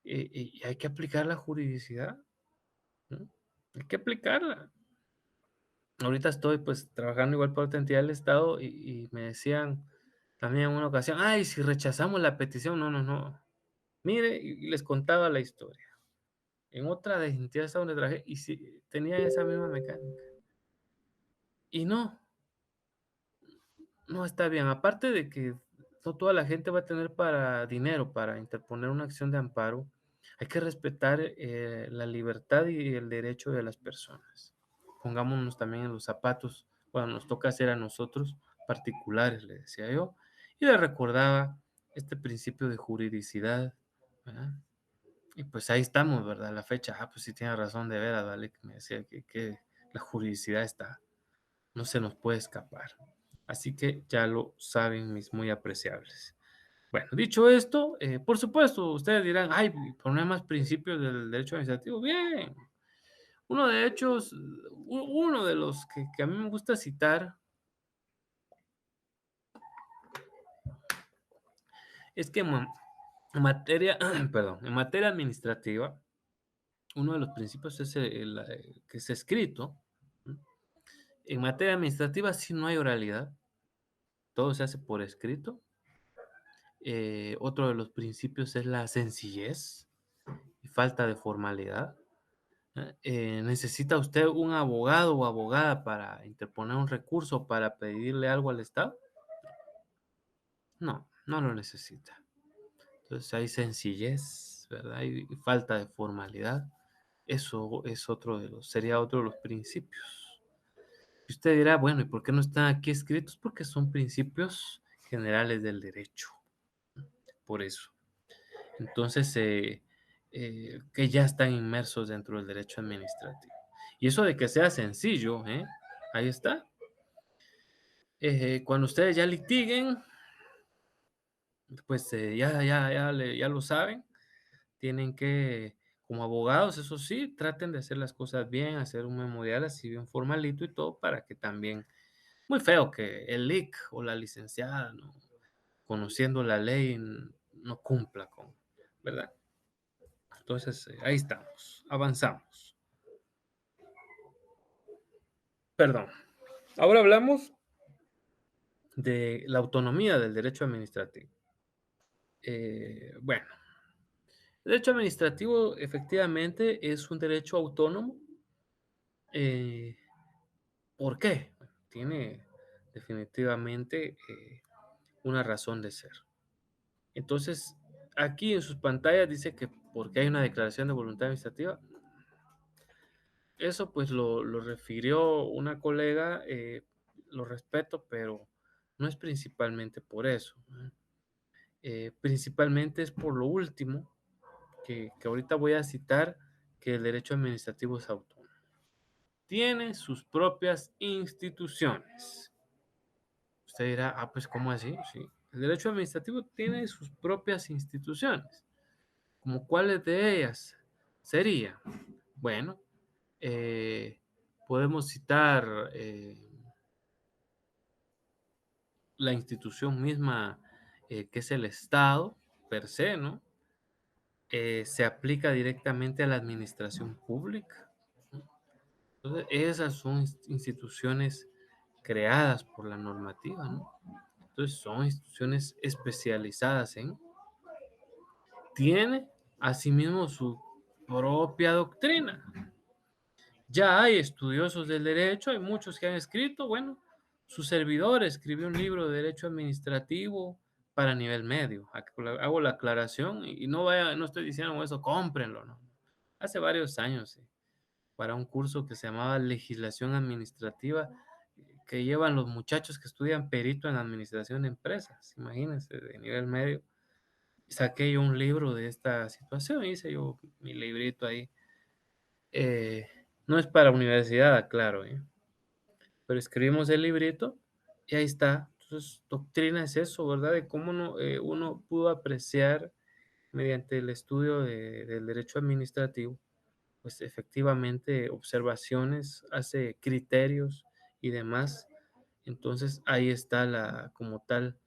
y hay que aplicar la juridicidad, ¿no? Hay que aplicarla. Ahorita estoy pues trabajando igual por otra entidad del Estado y me decían también en una ocasión, ay, si rechazamos la petición, no, no, no. Mire, y les contaba la historia. En otra de entidades donde trabajé y si tenía esa misma mecánica. Y no, no está bien. Aparte de que no toda la gente va a tener para dinero para interponer una acción de amparo, hay que respetar la libertad y el derecho de las personas. Pongámonos también en los zapatos cuando nos toca hacer a nosotros particulares, le decía yo, y le recordaba este principio de juridicidad, ¿verdad? Y pues ahí estamos, ¿verdad? La fecha, pues sí tiene razón de veras, ¿vale? Que me decía que la juridicidad está, no se nos puede escapar. Así que ya lo saben mis muy apreciables. Bueno, dicho esto, por supuesto, ustedes dirán, ay, pero no hay más principios del derecho administrativo. Bien, uno de los que a mí me gusta citar es que en materia, perdón, en materia administrativa, uno de los principios es que es escrito. ¿No? En materia administrativa, si no hay oralidad, todo se hace por escrito. Otro de los principios es la sencillez y falta de formalidad. ¿Necesita usted un abogado o abogada para interponer un recurso para pedirle algo al Estado? No, no lo necesita. Entonces hay sencillez, ¿verdad? Y falta de formalidad. Eso es sería otro de los principios. Y usted dirá, bueno, ¿y por qué no están aquí escritos? Porque son principios generales del derecho, por eso. Entonces, que ya están inmersos dentro del derecho administrativo. Y eso de que sea sencillo, ahí está. Cuando ustedes ya litiguen, pues ya lo saben, tienen que, como abogados, eso sí, traten de hacer las cosas bien, hacer un memorial así bien formalito y todo para que también, muy feo que el LIC o la licenciada, ¿no? Conociendo la ley, no cumpla con, ¿verdad? Entonces, ahí estamos, avanzamos. Perdón. Ahora hablamos de la autonomía del derecho administrativo. Bueno, el derecho administrativo efectivamente es un derecho autónomo. Eh, ¿Por qué? Bueno, tiene definitivamente una razón de ser. Entonces, aquí en sus pantallas dice que porque hay una declaración de voluntad administrativa, eso pues lo refirió una colega, lo respeto, pero no es principalmente por eso, ¿no? Principalmente es por lo último que ahorita voy a citar, que el derecho administrativo es autónomo. Tiene sus propias instituciones. Usted dirá, pues ¿cómo así? Sí. El derecho administrativo tiene sus propias instituciones. ¿Como cuáles de ellas sería? Bueno, eh, podemos citar la institución misma, que es el Estado, per se, ¿no? Se aplica directamente a la administración pública. Entonces, esas son instituciones creadas por la normativa, ¿no? Entonces, son instituciones especializadas en, tiene asimismo su propia doctrina. Ya hay estudiosos del derecho, hay muchos que han escrito, bueno, su servidor escribió un libro de derecho administrativo para nivel medio. Hago la aclaración y no estoy diciendo eso, cómprenlo, ¿no? Hace varios años, para un curso que se llamaba Legislación Administrativa, que llevan los muchachos que estudian perito en administración de empresas, imagínense, de nivel medio. Saqué yo un libro de esta situación, hice yo mi librito ahí. No es para universidad, claro, pero escribimos el librito y ahí está. Entonces, doctrina es eso, ¿verdad? De cómo uno pudo apreciar mediante el estudio del derecho administrativo, pues efectivamente observaciones, hace criterios y demás. Entonces, ahí está como tal,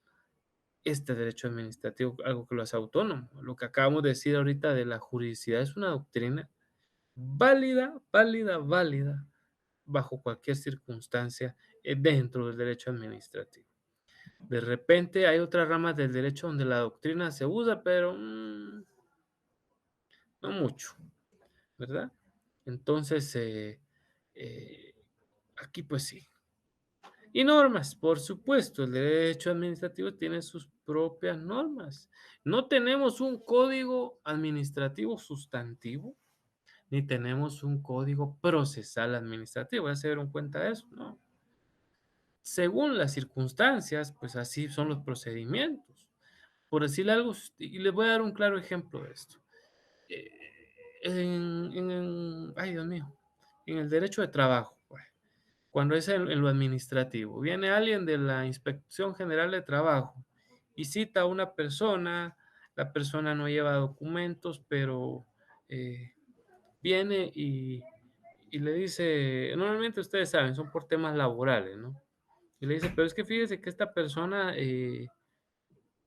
este derecho administrativo, algo que lo hace autónomo. Lo que acabamos de decir ahorita de la juridicidad es una doctrina válida, válida, válida, bajo cualquier circunstancia, dentro del derecho administrativo. De repente hay otras ramas del derecho donde la doctrina se usa, pero no mucho, ¿verdad? Entonces, eh, aquí pues sí. Y normas, por supuesto, el derecho administrativo tiene sus propias normas. No tenemos un código administrativo sustantivo, ni tenemos un código procesal administrativo. Ya se dieron cuenta de eso, ¿no? Según las circunstancias, pues así son los procedimientos. Por decirle algo, y les voy a dar un claro ejemplo de esto. Eh, ay, Dios mío, en el derecho de trabajo, pues, cuando es en lo administrativo, viene alguien de la Inspección General de Trabajo y cita a una persona, la persona no lleva documentos, pero viene y le dice, normalmente ustedes saben, son por temas laborales, ¿no? Y le dice, pero es que fíjese que esta persona,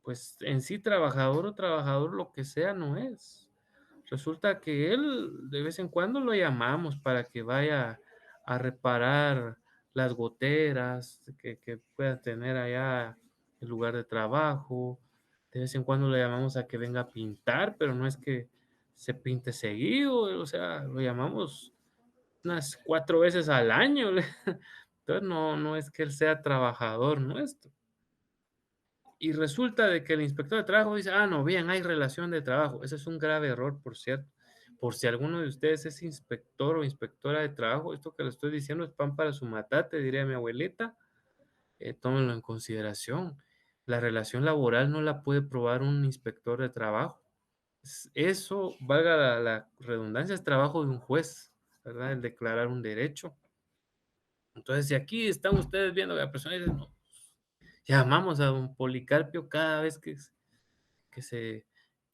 pues en sí trabajador o trabajador lo que sea no es. Resulta que él de vez en cuando lo llamamos para que vaya a reparar las goteras que pueda tener allá el lugar de trabajo. De vez en cuando le llamamos a que venga a pintar, pero no es que se pinte seguido, o sea, lo llamamos unas 4 veces al año. Entonces, no es que él sea trabajador nuestro. Y resulta de que el inspector de trabajo dice: "Ah, no, bien, hay relación de trabajo". Ese es un grave error, por cierto. Por si alguno de ustedes es inspector o inspectora de trabajo, esto que le estoy diciendo es pan para su matate, diría mi abuelita, tómenlo en consideración. La relación laboral no la puede probar un inspector de trabajo. Eso, valga la redundancia, es trabajo de un juez, ¿verdad? El declarar un derecho. Entonces, si aquí están ustedes viendo que la persona dice: "No, llamamos a don Policarpio cada vez que se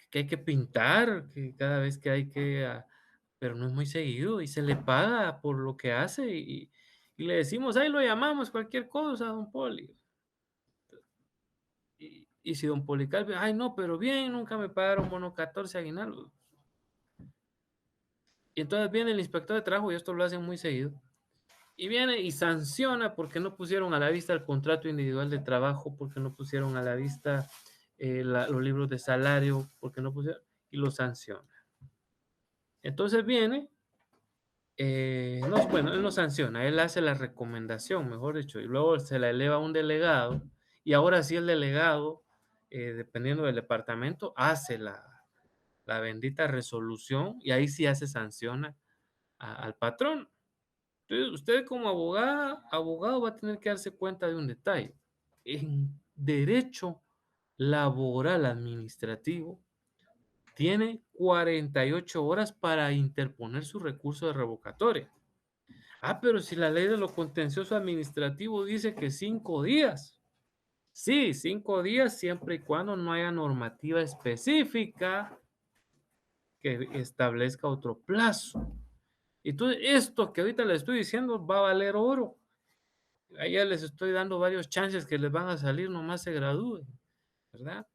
que hay que pintar, que cada vez que hay que, pero no es muy seguido y se le paga por lo que hace y le decimos: "Ahí lo llamamos, cualquier cosa, don Poli". Y si don Policarpio: "Ay, no, pero bien, nunca me pagaron bono 14 aguinaldo". Y entonces viene el inspector de trabajo, y esto lo hacen muy seguido, y viene y sanciona porque no pusieron a la vista el contrato individual de trabajo, porque no pusieron a la vista, los libros de salario, porque no pusieron, y lo sanciona. Entonces viene, no, bueno, él no sanciona, él hace la recomendación, mejor dicho, y luego se la eleva a un delegado, y ahora sí el delegado, dependiendo del departamento, hace la bendita resolución, y ahí sí ya se sanciona al patrón. Entonces, usted como abogado va a tener que darse cuenta de un detalle. En derecho laboral administrativo, tiene 48 horas para interponer su recurso de revocatoria. Ah, pero si la ley de lo contencioso administrativo dice que 5 días. Sí, 5 días siempre y cuando no haya normativa específica que establezca otro plazo. Entonces, esto que ahorita les estoy diciendo va a valer oro. Ahí ya les estoy dando varios chances que les van a salir, nomás se gradúen, ¿verdad?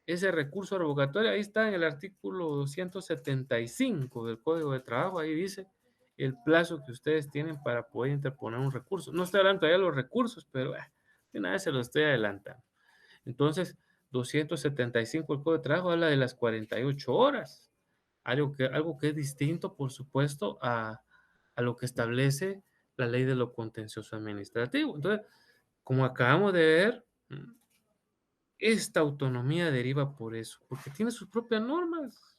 Ese recurso revocatorio, ahí está en el artículo 175 del Código de Trabajo, ahí dice el plazo que ustedes tienen para poder interponer un recurso. No estoy hablando todavía de los recursos, pero de una vez se los estoy adelantando. Entonces, 275 del Código de Trabajo habla de las 48 horas, algo que es distinto, por supuesto, a lo que establece la ley de lo contencioso administrativo. Entonces, como acabamos de ver, esta autonomía deriva por eso, porque tiene sus propias normas.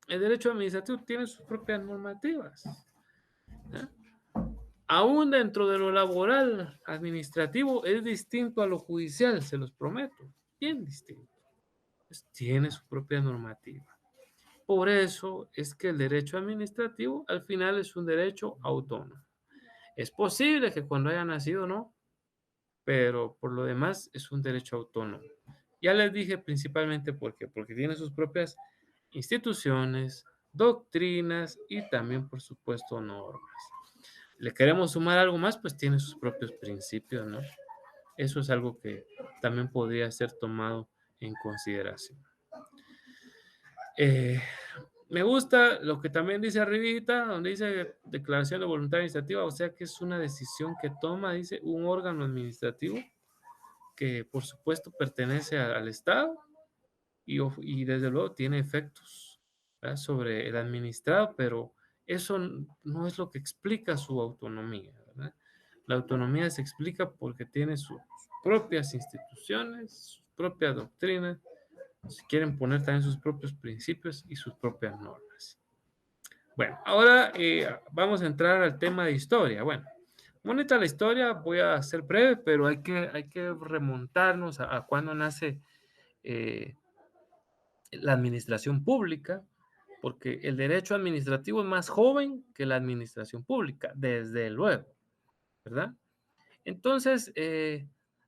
El derecho administrativo tiene sus propias normativas. ¿Ya? Aún dentro de lo laboral administrativo es distinto a lo judicial, se los prometo, bien distinto. Pues tiene su propia normativa. Por eso es que el derecho administrativo al final es un derecho autónomo. Es posible que cuando haya nacido no, pero por lo demás es un derecho autónomo. Ya les dije principalmente por qué, porque tiene sus propias instituciones, doctrinas y también, por supuesto, normas. ¿Le queremos sumar algo más? Pues tiene sus propios principios, ¿no? Eso es algo que también podría ser tomado en consideración. Eh, Me gusta lo que también dice arribita, donde dice declaración de voluntad administrativa, o sea que es una decisión que toma, dice, un órgano administrativo que por supuesto pertenece al Estado y desde luego tiene efectos, ¿verdad?, sobre el administrado, pero eso no es lo que explica su autonomía, ¿verdad? La autonomía se explica porque tiene sus propias instituciones, sus propias doctrinas, si quieren poner también sus propios principios y sus propias normas. Bueno, ahora vamos a entrar al tema de historia. Bueno, bonita la historia, voy a ser breve, pero hay que remontarnos a cuando nace eh, la administración pública, porque el derecho administrativo es más joven que la administración pública, desde luego, ¿verdad? Entonces,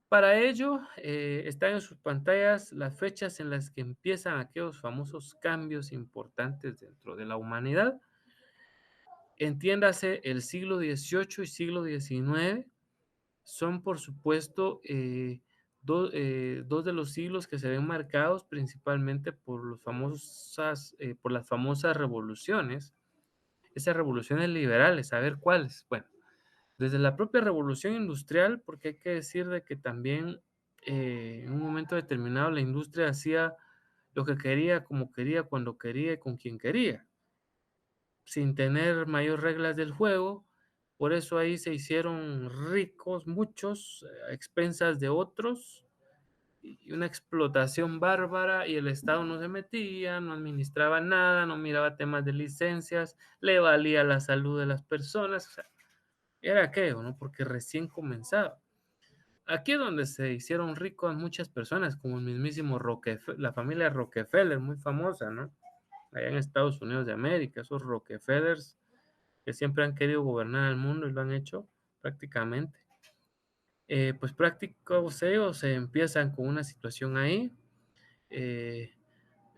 para ello, están en sus pantallas las fechas en las que empiezan aquellos famosos cambios importantes dentro de la humanidad. Entiéndase, el siglo XVIII y siglo XIX son, por supuesto, dos de los siglos que se ven marcados principalmente por las famosas revoluciones, esas revoluciones liberales. A ver cuáles. Bueno, desde la propia revolución industrial, porque hay que decir de que también en un momento determinado la industria hacía lo que quería, como quería, cuando quería y con quien quería, sin tener mayor reglas del juego. Por eso ahí se hicieron ricos muchos a expensas de otros, y una explotación bárbara, y el Estado no se metía, no administraba nada, no miraba temas de licencias, le valía la salud de las personas, o sea, era aquello, ¿no? Porque recién comenzaba. Aquí es donde se hicieron ricos muchas personas, como el mismísimo Rockefeller, la familia Rockefeller, muy famosa, ¿no? Allá en Estados Unidos de América, esos Rockefellers que siempre han querido gobernar el mundo y lo han hecho prácticamente. Pues prácticos ellos se empiezan con una situación ahí, eh,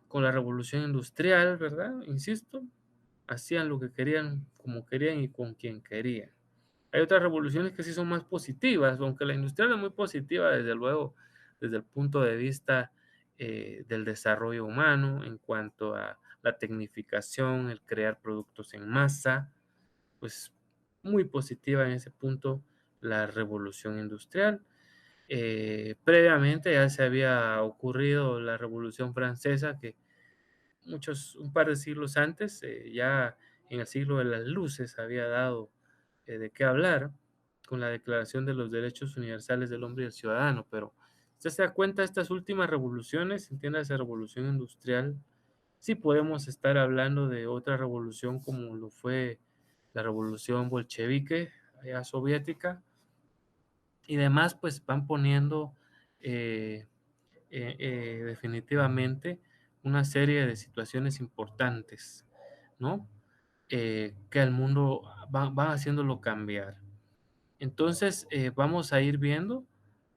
con la revolución industrial, ¿verdad? Insisto, hacían lo que querían, como querían y con quien querían. Hay otras revoluciones que sí son más positivas, aunque la industrial es muy positiva, desde luego, desde el punto de vista del desarrollo humano, en cuanto a la tecnificación, el crear productos en masa, pues muy positiva en ese punto la revolución industrial. Previamente ya se había ocurrido la Revolución Francesa, que un par de siglos antes, ya en el siglo de las luces, había dado de qué hablar con la Declaración de los Derechos Universales del Hombre y del Ciudadano, pero usted se da cuenta, estas últimas revoluciones, entiéndase revolución industrial, sí podemos estar hablando de otra revolución como lo fue la revolución bolchevique, allá soviética, y demás, pues van poniendo eh, definitivamente una serie de situaciones importantes, ¿no? Que al mundo van haciéndolo cambiar. Entonces, vamos a ir viendo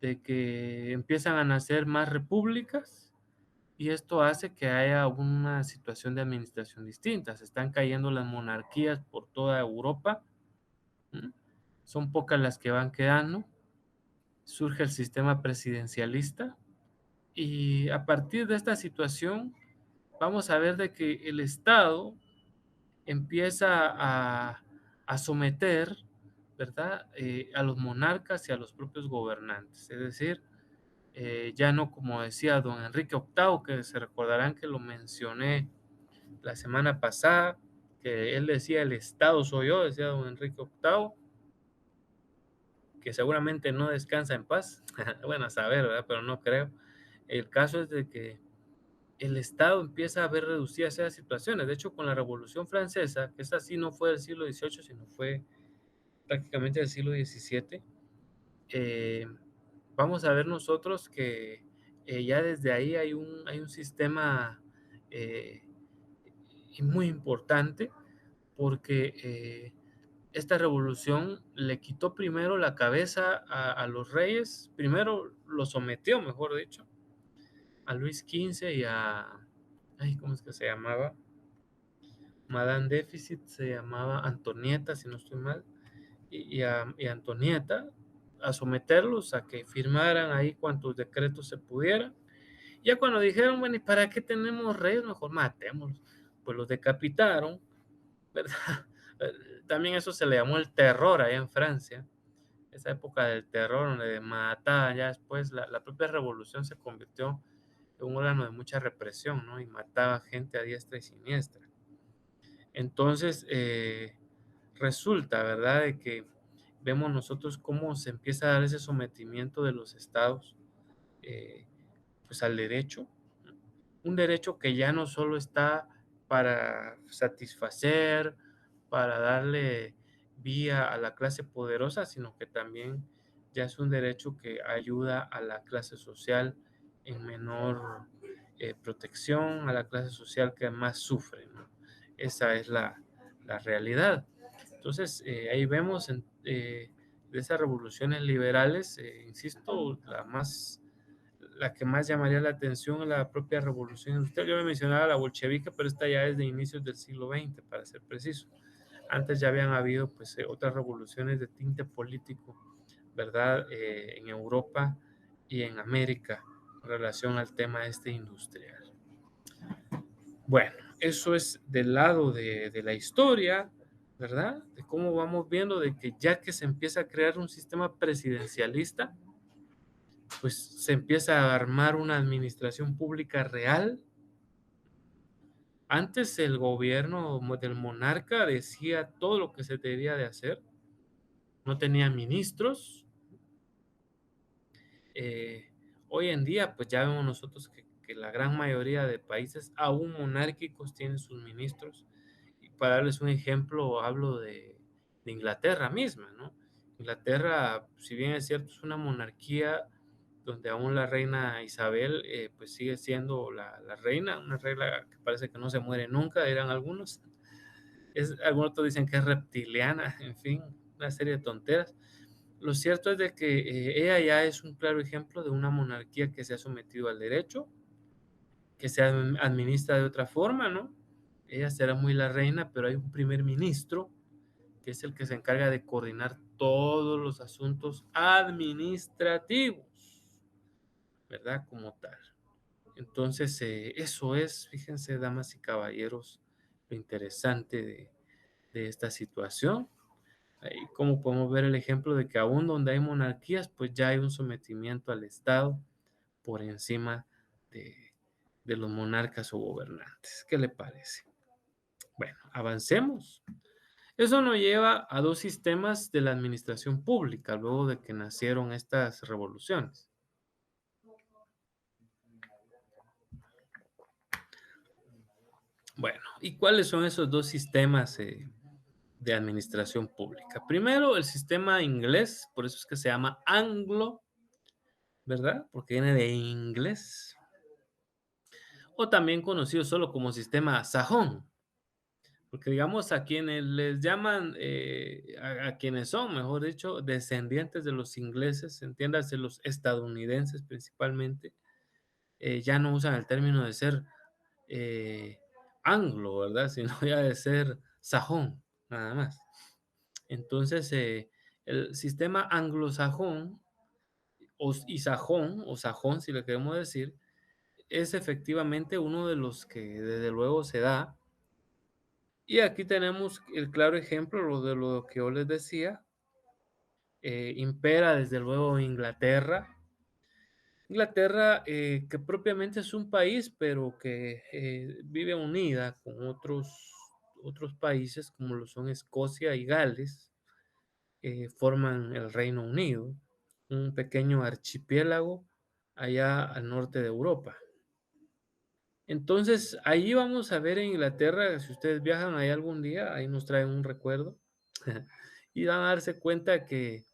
de que empiezan a nacer más repúblicas, y esto hace que haya una situación de administración distinta. Se están cayendo las monarquías por toda Europa. ¿Mm? Son pocas las que van quedando. Surge el sistema presidencialista, y a partir de esta situación vamos a ver de que el Estado empieza a someter, ¿verdad? A los monarcas y a los propios gobernantes. Es decir, ya no como decía don Enrique VIII, que se recordarán que lo mencioné la semana pasada, que él decía el Estado soy yo, decía don Enrique VIII, que seguramente no descansa en paz. Bueno, a saber, ¿verdad? Pero no creo. El caso es de que el Estado empieza a ver reducidas esas situaciones. De hecho, con la Revolución Francesa, que esta sí no fue del siglo XVIII, sino fue prácticamente del siglo XVII, eh, vamos a ver nosotros que ya desde ahí hay un sistema eh, muy importante, porque esta revolución le quitó primero la cabeza a los reyes, primero lo sometió, mejor dicho, a Luis XV y ay, ¿cómo es que se llamaba? Madame Déficit, se llamaba Antonieta, si no estoy mal, y Antonieta, a someterlos a que firmaran ahí cuantos decretos se pudieran. Ya cuando dijeron, bueno, ¿y para qué tenemos reyes? Mejor matémoslos. Pues los decapitaron, ¿verdad? También eso se le llamó el terror allá en Francia, esa época del terror donde mataban. Ya después la propia revolución se convirtió en un órgano de mucha represión, ¿no? Y mataba gente a diestra y siniestra. Entonces, resulta, ¿verdad?, de que vemos nosotros cómo se empieza a dar ese sometimiento de los estados, eh, pues al derecho, un derecho que ya no solo está para satisfacer, para darle vía a la clase poderosa, sino que también ya es un derecho que ayuda a la clase social en menor protección, a la clase social que más sufre, ¿no? Esa es la realidad. Entonces, ahí vemos de esas revoluciones liberales, insisto, la que más llamaría la atención es la propia revolución industrial. Yo me mencionaba la bolchevique, pero esta ya es de inicios del siglo XX, para ser preciso. Antes ya habían habido pues otras revoluciones de tinte político, ¿verdad? En Europa y en América en relación al tema este industrial. Bueno, eso es del lado de la historia, ¿verdad? De cómo vamos viendo de que ya que se empieza a crear un sistema presidencialista, pues se empieza a armar una administración pública real, Antes el gobierno del monarca decía todo lo que se debía de hacer, no tenía ministros. Eh, Hoy en día, pues ya vemos nosotros que la gran mayoría de países, aún monárquicos, tienen sus ministros. Y para darles un ejemplo, hablo de Inglaterra misma, ¿no? Inglaterra, si bien es cierto, es una monarquía donde aún la reina Isabel, pues sigue siendo la reina, una reina que parece que no se muere nunca, dirán algunos. Algunos otros dicen que es reptiliana, en fin, una serie de tonteras. Lo cierto es de que ella ya es un claro ejemplo de una monarquía que se ha sometido al derecho, que se administra de otra forma, ¿no? Ella será muy la reina, pero hay un primer ministro que es el que se encarga de coordinar todos los asuntos administrativos, ¿verdad? Como tal. Entonces, eso es, fíjense, damas y caballeros, lo interesante de esta situación. Ahí como podemos ver el ejemplo de que aún donde hay monarquías, pues ya hay un sometimiento al Estado por encima de, de los monarcas o gobernantes. ¿Qué le parece? Bueno, avancemos. Eso nos lleva a dos sistemas de la administración pública luego de que nacieron estas revoluciones. Bueno, ¿y cuáles son esos dos sistemas de administración pública? Primero, el sistema inglés, por eso es que se llama anglo, ¿verdad? Porque viene de inglés. O también conocido solo como sistema sajón, porque digamos a quienes les llaman, a quienes son, mejor dicho, descendientes de los ingleses, entiéndase los estadounidenses principalmente, ya no usan el término de ser eh, anglo, ¿verdad? Sino ya de ser sajón, nada más. Entonces, el sistema anglosajón y sajón, o sajón si le queremos decir, es efectivamente uno de los que desde luego se da. Y aquí tenemos el claro ejemplo de lo que yo les decía. Impera desde luego Inglaterra. Inglaterra, que propiamente es un país, pero que vive unida con otros países como lo son Escocia y Gales, forman el Reino Unido, un pequeño archipiélago allá al norte de Europa. Entonces, ahí vamos a ver en Inglaterra, si ustedes viajan ahí algún día, ahí nos traen un recuerdo, y van a darse cuenta que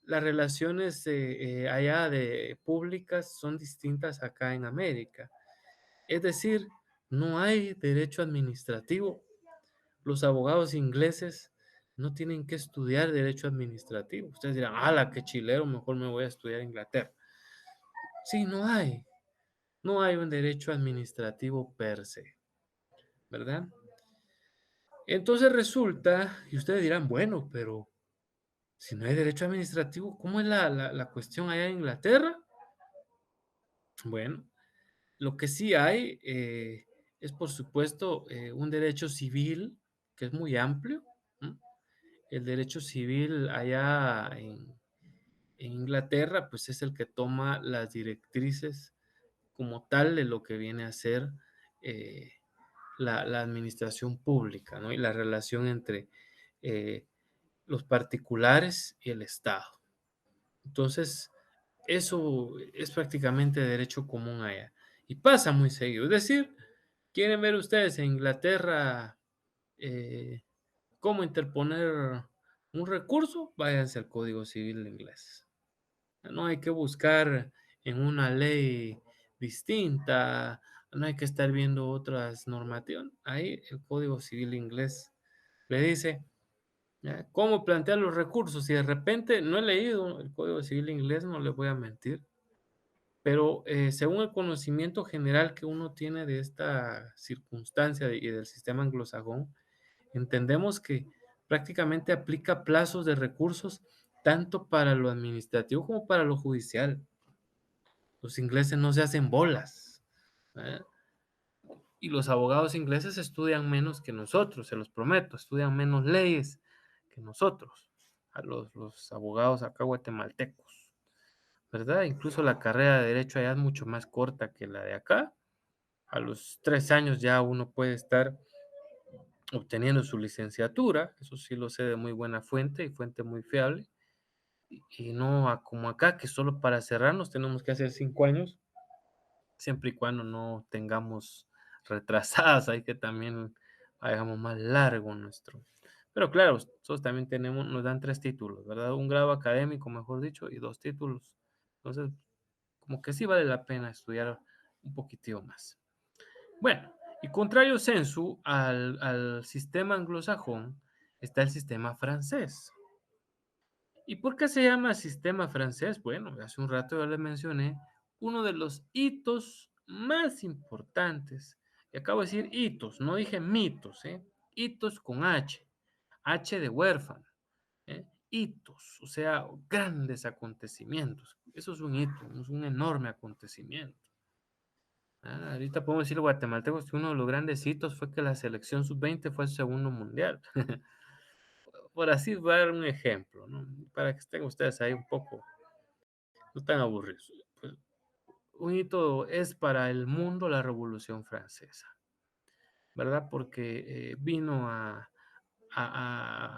las relaciones allá de públicas son distintas acá en América. Es decir, no hay derecho administrativo. Los abogados ingleses no tienen que estudiar derecho administrativo. Ustedes dirán, ¡hala, qué chilero! Mejor me voy a estudiar a Inglaterra. Sí, no hay un derecho administrativo per se, ¿verdad? Entonces resulta, y ustedes dirán, bueno, pero si no hay derecho administrativo, ¿cómo es la cuestión allá en Inglaterra? Bueno, lo que sí hay es, por supuesto, un derecho civil que es muy amplio. ¿No? El derecho civil allá en Inglaterra, pues es el que toma las directrices como tal de lo que viene a ser eh, la administración pública, ¿no? Y la relación entre eh, los particulares y el Estado. Entonces, eso es prácticamente derecho común allá. Y pasa muy seguido. Es decir, ¿quieren ver ustedes en Inglaterra eh, cómo interponer un recurso? Váyanse al Código Civil inglés. No hay que buscar en una ley distinta, no hay que estar viendo otras normativas. Ahí el Código Civil inglés le dice cómo plantear los recursos. Si de repente no he leído el Código Civil inglés, no les voy a mentir, pero según el conocimiento general que uno tiene de esta circunstancia y del sistema anglosajón, entendemos que prácticamente aplica plazos de recursos tanto para lo administrativo como para lo judicial. Los ingleses no se hacen bolas. ¿Eh? Y los abogados ingleses estudian menos que nosotros, se los prometo, estudian menos leyes que nosotros, a los abogados acá guatemaltecos, ¿verdad? Incluso la carrera de derecho allá es mucho más corta que la de acá. A los 3 años ya uno puede estar obteniendo su licenciatura, eso sí lo sé de muy buena fuente y fuente muy fiable, y no como acá, que solo para cerrarnos tenemos que hacer 5 años, siempre y cuando no tengamos retrasadas, hay que también hagamos más largo nuestro. Pero claro, nosotros también nos dan 3 títulos, ¿verdad? Un grado académico, mejor dicho, y 2 títulos. Entonces, como que sí vale la pena estudiar un poquitito más. Bueno, y contrario sensu al sistema anglosajón está el sistema francés. ¿Y por qué se llama sistema francés? Bueno, hace un rato ya les mencioné uno de los hitos más importantes. Y acabo de decir hitos, no dije mitos, ¿eh? Hitos con H, H de huérfano, ¿eh? Hitos, o sea, grandes acontecimientos. Eso es un hito, es un enorme acontecimiento. Ahorita podemos decir guatemaltecos que uno de los grandes hitos fue que la selección sub-20 fue el segundo mundial. Por así dar un ejemplo, ¿no? Para que estén ustedes ahí un poco, no tan aburridos. Pues, un hito es para el mundo la Revolución Francesa, ¿verdad? Porque vino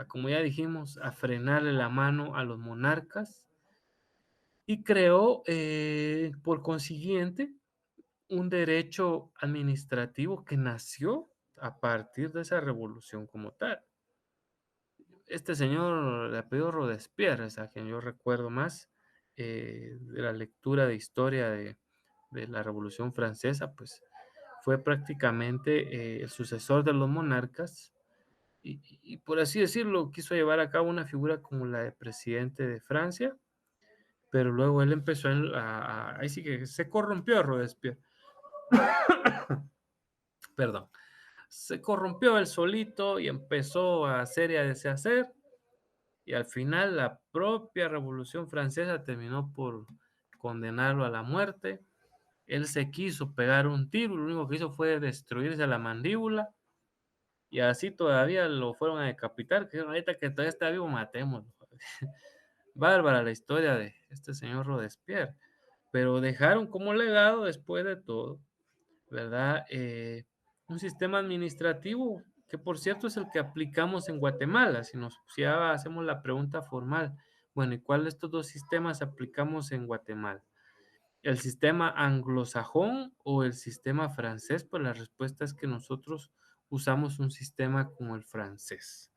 como ya dijimos, a frenarle la mano a los monarcas y creó, por consiguiente, un derecho administrativo que nació a partir de esa revolución como tal. Este señor, de apellido Robespierre, es a quien yo recuerdo más, de la lectura de historia de la Revolución Francesa, pues fue prácticamente el sucesor de los monarcas y por así decirlo, quiso llevar a cabo una figura como la de presidente de Francia, pero luego él empezó ahí sí que se corrompió Robespierre, perdón, se corrompió él solito y empezó a hacer y a deshacer. Y al final la propia Revolución Francesa terminó por condenarlo a la muerte. Él se quiso pegar un tiro, lo único que hizo fue destruirse la mandíbula y así todavía lo fueron a decapitar, que ahorita que todavía está vivo, matémoslo. Bárbara la historia de este señor Robespierre, pero dejaron como legado después de todo, ¿verdad? Un sistema administrativo que por cierto es el que aplicamos en Guatemala, si ya hacemos la pregunta formal, bueno, ¿y cuál de estos dos sistemas aplicamos en Guatemala? ¿El sistema anglosajón o el sistema francés? Pues la respuesta es que nosotros usamos un sistema como el francés,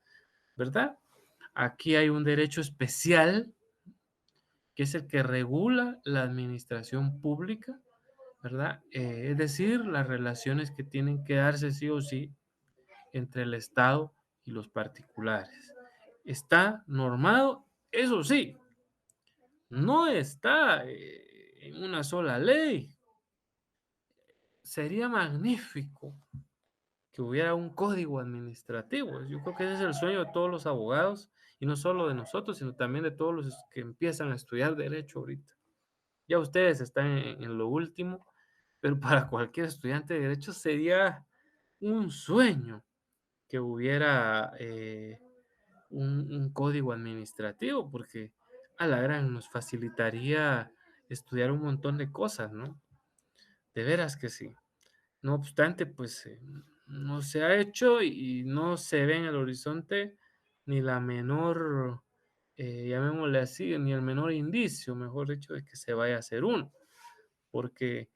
¿verdad? Aquí hay un derecho especial que es el que regula la administración pública, ¿verdad? Es decir, las relaciones que tienen que darse sí o sí entre el Estado y los particulares. Está normado, eso sí, no está en una sola ley. Sería magnífico que hubiera un código administrativo. Yo creo que ese es el sueño de todos los abogados y no solo de nosotros, sino también de todos los que empiezan a estudiar derecho ahorita. Ya ustedes están en lo último, pero para cualquier estudiante de derecho sería un sueño que hubiera un código administrativo, porque a la gran nos facilitaría estudiar un montón de cosas, ¿no? De veras que sí. No obstante, pues no se ha hecho y no se ve en el horizonte ni la menor, llamémosle así, ni el menor indicio, mejor dicho, de que se vaya a hacer uno, porque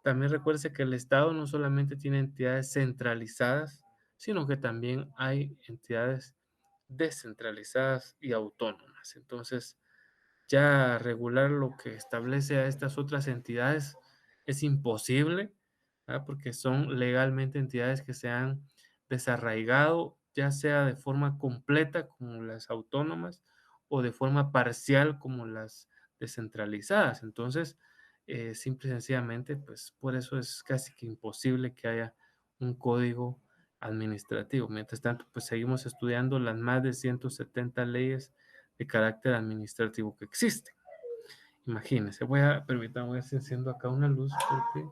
también recuerde que el Estado no solamente tiene entidades centralizadas, sino que también hay entidades descentralizadas y autónomas. Entonces, ya regular lo que establece a estas otras entidades es imposible, ¿verdad? Porque son legalmente entidades que se han desarraigado, ya sea de forma completa como las autónomas o de forma parcial como las descentralizadas. Entonces, simple y sencillamente, pues por eso es casi que imposible que haya un código administrativo. Mientras tanto, pues seguimos estudiando las más de 170 leyes de carácter administrativo que existen. Imagínense, permítanme, voy a hacer enciendo acá una luz porque,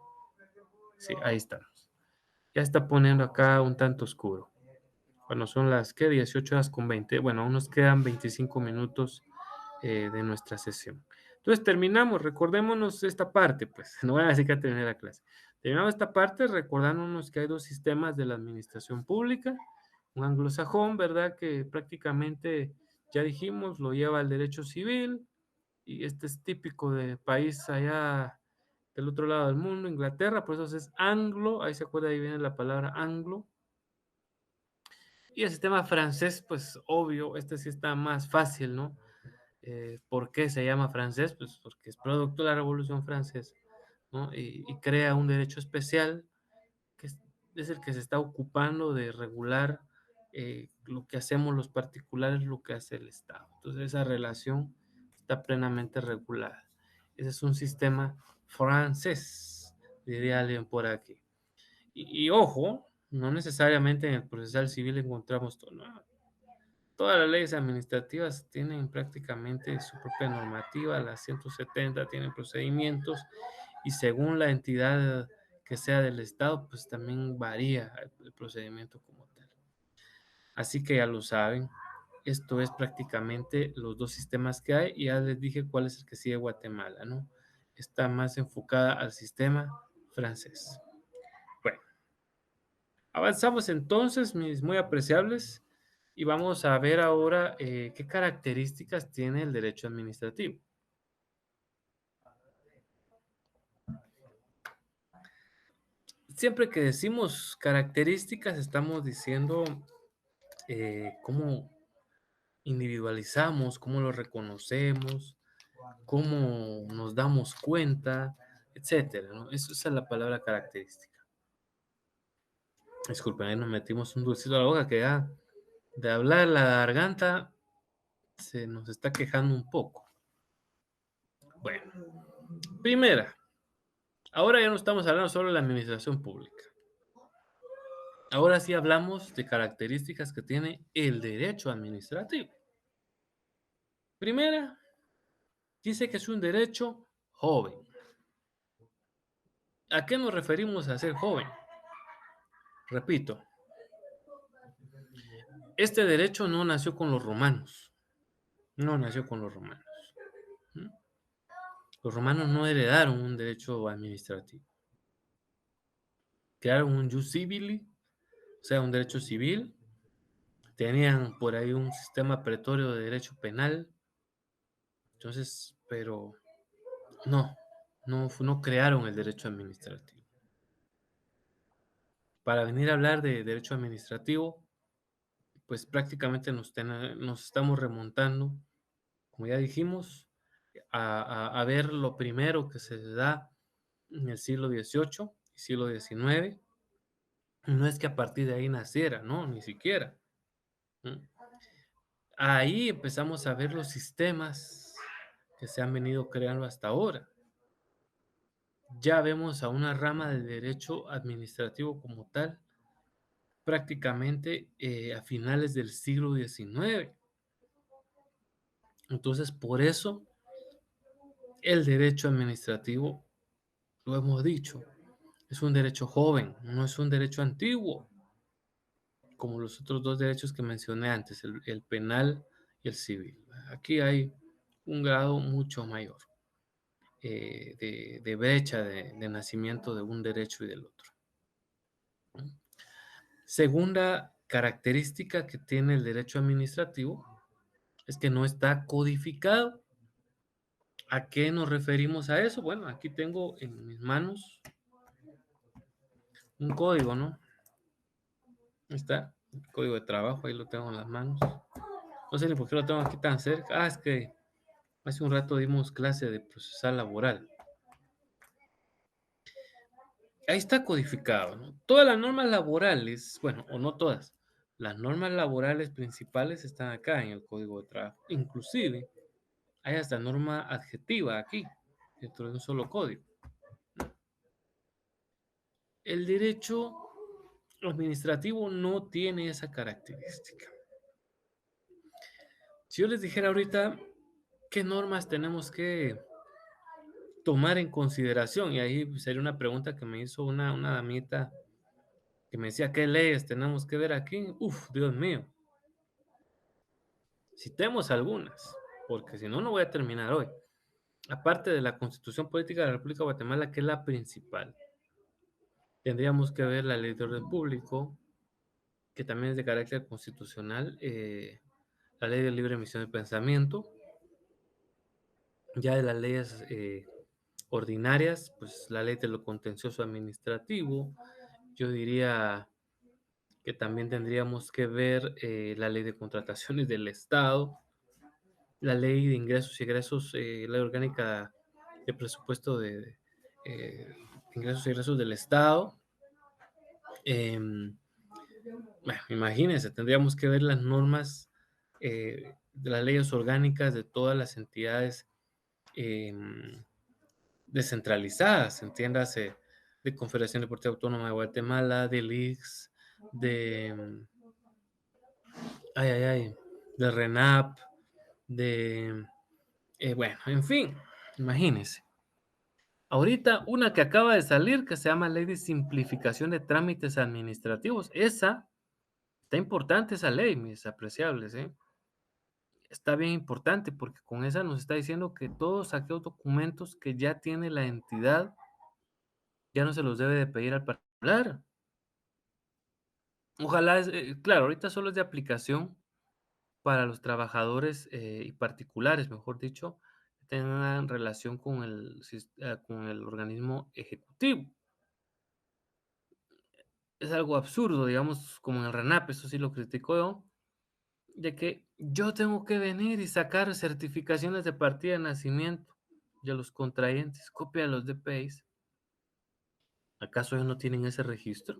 sí, ahí estamos. Ya está poniendo acá un tanto oscuro. Bueno, son las, ¿qué? 18 horas con 20. Bueno, aún nos quedan 25 minutos de nuestra sesión. Entonces terminamos, recordémonos esta parte, pues, no voy a decir que terminé la clase. Terminamos esta parte recordándonos que hay dos sistemas de la administración pública, un anglosajón, ¿verdad? Que prácticamente, ya dijimos, lo lleva el derecho civil, y este es típico de país allá del otro lado del mundo, Inglaterra, por eso es anglo, ahí se acuerda, ahí viene la palabra anglo. Y el sistema francés, pues obvio, este sí está más fácil, ¿no? ¿Por qué se llama francés? Pues porque es producto de la Revolución Francesa, ¿no? Y crea un derecho especial que es el que se está ocupando de regular lo que hacemos los particulares, lo que hace el Estado. Entonces esa relación está plenamente regulada. Ese es un sistema francés, diría alguien por aquí. Y ojo, no necesariamente en el procesal civil encontramos todo, ¿no? Todas las leyes administrativas tienen prácticamente su propia normativa, las 170 tienen procedimientos y según la entidad que sea del Estado, pues también varía el procedimiento como tal. Así que ya lo saben, esto es prácticamente los dos sistemas que hay y ya les dije cuál es el que sigue Guatemala, ¿no? Está más enfocada al sistema francés. Bueno, avanzamos entonces, mis muy apreciables, y vamos a ver ahora qué características tiene el derecho administrativo. Siempre que decimos características, estamos diciendo cómo individualizamos, cómo lo reconocemos, cómo nos damos cuenta, etcétera, ¿no? Esa es la palabra característica. Disculpen, ahí nos metimos un dulcito a la boca que ya de hablar la garganta se nos está quejando un poco. Bueno, primera, ahora ya no estamos hablando solo de la administración pública. Ahora sí hablamos de características que tiene el derecho administrativo. Primera, dice que es un derecho joven. ¿A qué nos referimos a ser joven? Repito, este derecho no nació con los romanos. No nació con los romanos. ¿Mm? Los romanos no heredaron un derecho administrativo. Crearon un jus civili, o sea, un derecho civil. Tenían por ahí un sistema pretorio de derecho penal. Entonces, pero no crearon el derecho administrativo. Para venir a hablar de derecho administrativo, pues prácticamente nos estamos remontando, como ya dijimos, a ver lo primero que se da en el siglo XVIII y siglo XIX. No es que a partir de ahí naciera, no, ni siquiera. ¿Mm? Ahí empezamos a ver los sistemas que se han venido creando hasta ahora. Ya vemos a una rama del derecho administrativo como tal, prácticamente a finales del siglo XIX. Entonces, por eso el derecho administrativo, lo hemos dicho, es un derecho joven, no es un derecho antiguo, como los otros dos derechos que mencioné antes, el penal y el civil. Aquí hay un grado mucho mayor de brecha de nacimiento de un derecho y del otro. Segunda característica que tiene el derecho administrativo es que no está codificado. ¿A qué nos referimos a eso? Bueno, aquí tengo en mis manos un código, ¿no? Ahí está, el código de trabajo, ahí lo tengo en las manos. No sé ni por qué lo tengo aquí tan cerca. Ah, es que hace un rato dimos clase de procesal laboral. Ahí está codificado, ¿no? Todas las normas laborales, bueno, o no todas, las normas laborales principales están acá en el código de trabajo. Inclusive, hay hasta norma adjetiva aquí, dentro de un solo código. El derecho administrativo no tiene esa característica. Si yo les dijera ahorita qué normas tenemos que tomar en consideración, y ahí sería una pregunta que me hizo una damita que me decía, ¿qué leyes tenemos que ver aquí? Uf, Dios mío. Citemos algunas, porque si no, no voy a terminar hoy. Aparte de la Constitución Política de la República de Guatemala, que es la principal. Tendríamos que ver la ley de orden público, que también es de carácter constitucional, la ley de libre emisión de pensamiento. Ya de las leyes ordinarias, pues la ley de lo contencioso administrativo. Yo diría que también tendríamos que ver la ley de contrataciones del Estado, la ley de ingresos y egresos, ley orgánica de presupuesto de ingresos y egresos del Estado. Em, bueno, imagínense, tendríamos que ver las normas de las leyes orgánicas de todas las entidades em, descentralizadas, entiéndase, de Confederación Deportiva Autónoma de Guatemala, del IX, de, ay, ay, ay, de RENAP, de, bueno, en fin, imagínense. Ahorita una que acaba de salir que se llama Ley de Simplificación de Trámites Administrativos. Esa, está importante esa ley, mis apreciables, ¿eh? Está bien importante porque con esa nos está diciendo que todos aquellos documentos que ya tiene la entidad ya no se los debe de pedir al particular. Ojalá, claro, ahorita solo es de aplicación para los trabajadores y particulares, mejor dicho, que tengan relación con con el organismo ejecutivo. Es algo absurdo, digamos, como en el RENAP, eso sí lo critico yo, de que yo tengo que venir y sacar certificaciones de partida de nacimiento de los contrayentes, copia de los DPIs. ¿Acaso ellos no tienen ese registro?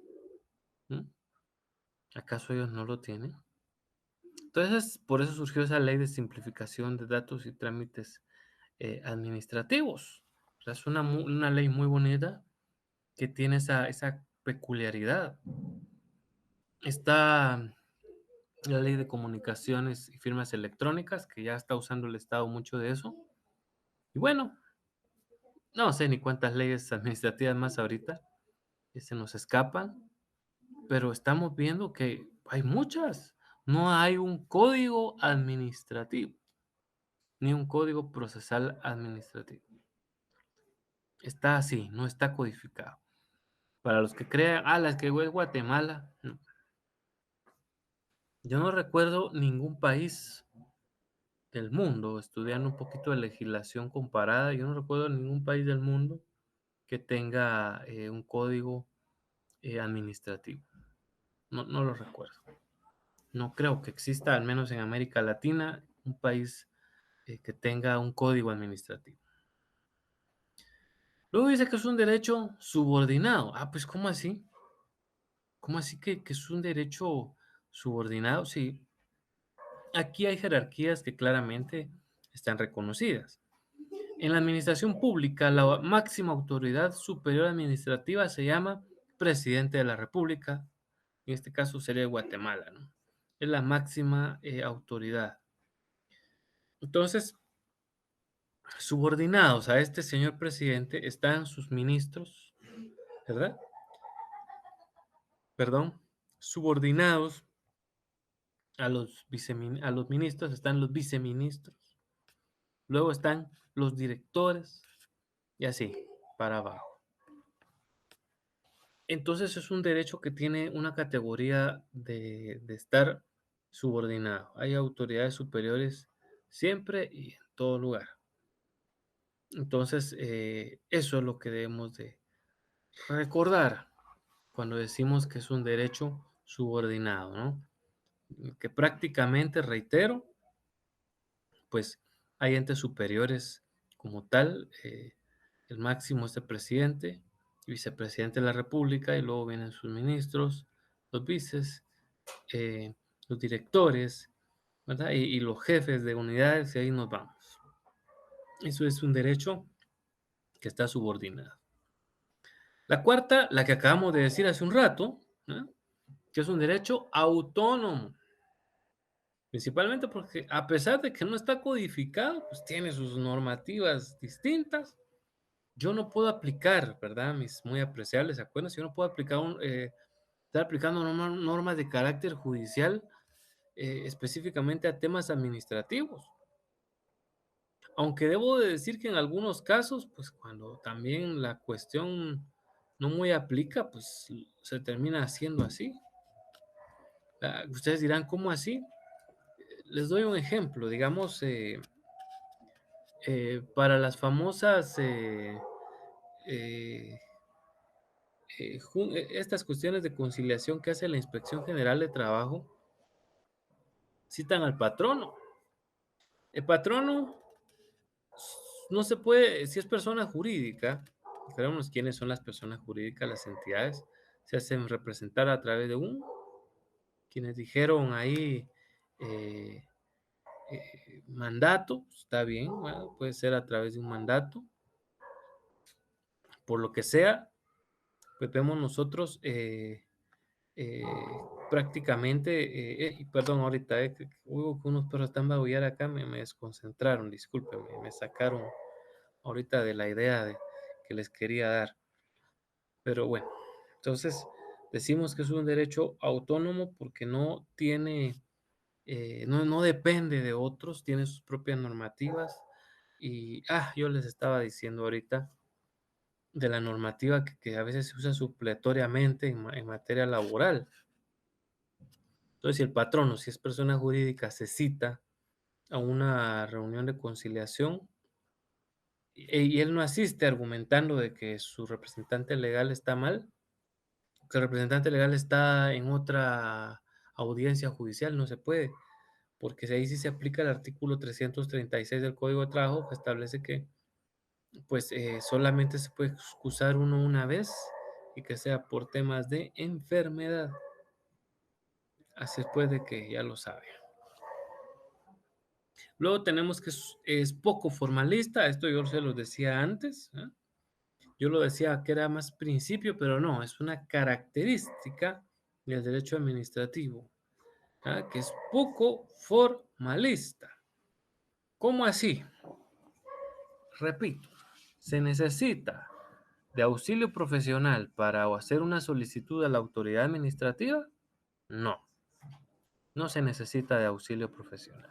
¿Mm? ¿Acaso ellos no lo tienen? Entonces, por eso surgió esa ley de simplificación de datos y trámites administrativos. O sea, es una ley muy bonita que tiene esa peculiaridad. Está la ley de comunicaciones y firmas electrónicas, que ya está usando el Estado mucho de eso. Y bueno, no sé ni cuántas leyes administrativas más ahorita que se nos escapan, pero estamos viendo que hay muchas. No hay un código administrativo, ni un código procesal administrativo. Está así, no está codificado. Para los que crean, las que es Guatemala, no. Yo no recuerdo ningún país del mundo, estudiando un poquito de legislación comparada, yo no recuerdo ningún país del mundo que tenga un código administrativo. No, no lo recuerdo. No creo que exista, al menos en América Latina, un país que tenga un código administrativo. Luego dice que es un derecho subordinado. Pues ¿cómo así? ¿Cómo así que es un derecho subordinado? Sí, aquí hay jerarquías que claramente están reconocidas. En la administración pública, la máxima autoridad superior administrativa se llama presidente de la República. En este caso sería Guatemala, ¿no? Es la máxima autoridad. Entonces, subordinados a este señor presidente están sus ministros, ¿verdad? Perdón, subordinados a los ministros están los viceministros, luego están los directores y así, para abajo. Entonces es un derecho que tiene una categoría de estar subordinado. Hay autoridades superiores siempre y en todo lugar. Entonces, eso es lo que debemos de recordar cuando decimos que es un derecho subordinado, ¿no? Que prácticamente, reitero, pues hay entes superiores como tal, el máximo es el presidente, vicepresidente de la República, y luego vienen sus ministros, los vices, eh, los directores, ¿verdad? Y los jefes de unidades, y ahí nos vamos. Eso es un derecho que está subordinado. La cuarta, la que acabamos de decir hace un rato, ¿no? Que es un derecho autónomo. Principalmente porque a pesar de que no está codificado, pues tiene sus normativas distintas. Yo no puedo aplicar, ¿verdad? Mis muy apreciables acuerdos, yo no puedo aplicar estar aplicando normas de carácter judicial específicamente a temas administrativos. Aunque debo de decir que en algunos casos, pues cuando también la cuestión no muy aplica, pues se termina haciendo así. Ustedes dirán, ¿cómo así? Les doy un ejemplo, digamos, para las famosas eh, estas cuestiones de conciliación que hace la Inspección General de Trabajo, citan al patrono. El patrono no se puede, si es persona jurídica, sabemos quiénes son las personas jurídicas, las entidades, se hacen representar a través de quienes dijeron ahí, eh, mandato, está bien, bueno, puede ser a través de un mandato, por lo que sea, pues vemos nosotros eh, prácticamente, perdón, ahorita, que hubo que unos perros están baullar acá, me desconcentraron, discúlpenme, me sacaron ahorita de la idea que les quería dar. Pero bueno, entonces decimos que es un derecho autónomo porque no tiene, no depende de otros, tiene sus propias normativas. Y, yo les estaba diciendo ahorita de la normativa que a veces se usa supletoriamente en materia laboral. Entonces, si el patrono, si es persona jurídica, se cita a una reunión de conciliación y él no asiste argumentando de que su representante legal está mal, que el representante legal está en otra audiencia judicial, no se puede, porque ahí sí se aplica el artículo 336 del Código de Trabajo, que establece que pues solamente se puede excusar uno una vez y que sea por temas de enfermedad. Así es pues de que ya lo sabe. Luego tenemos que es poco formalista, esto yo se lo decía antes, ¿eh? Yo lo decía que era más principio, pero no, es una característica del derecho administrativo, que es poco formalista. ¿Cómo así? Repito, se necesita de auxilio profesional para hacer una solicitud a la autoridad administrativa. No, no se necesita de auxilio profesional.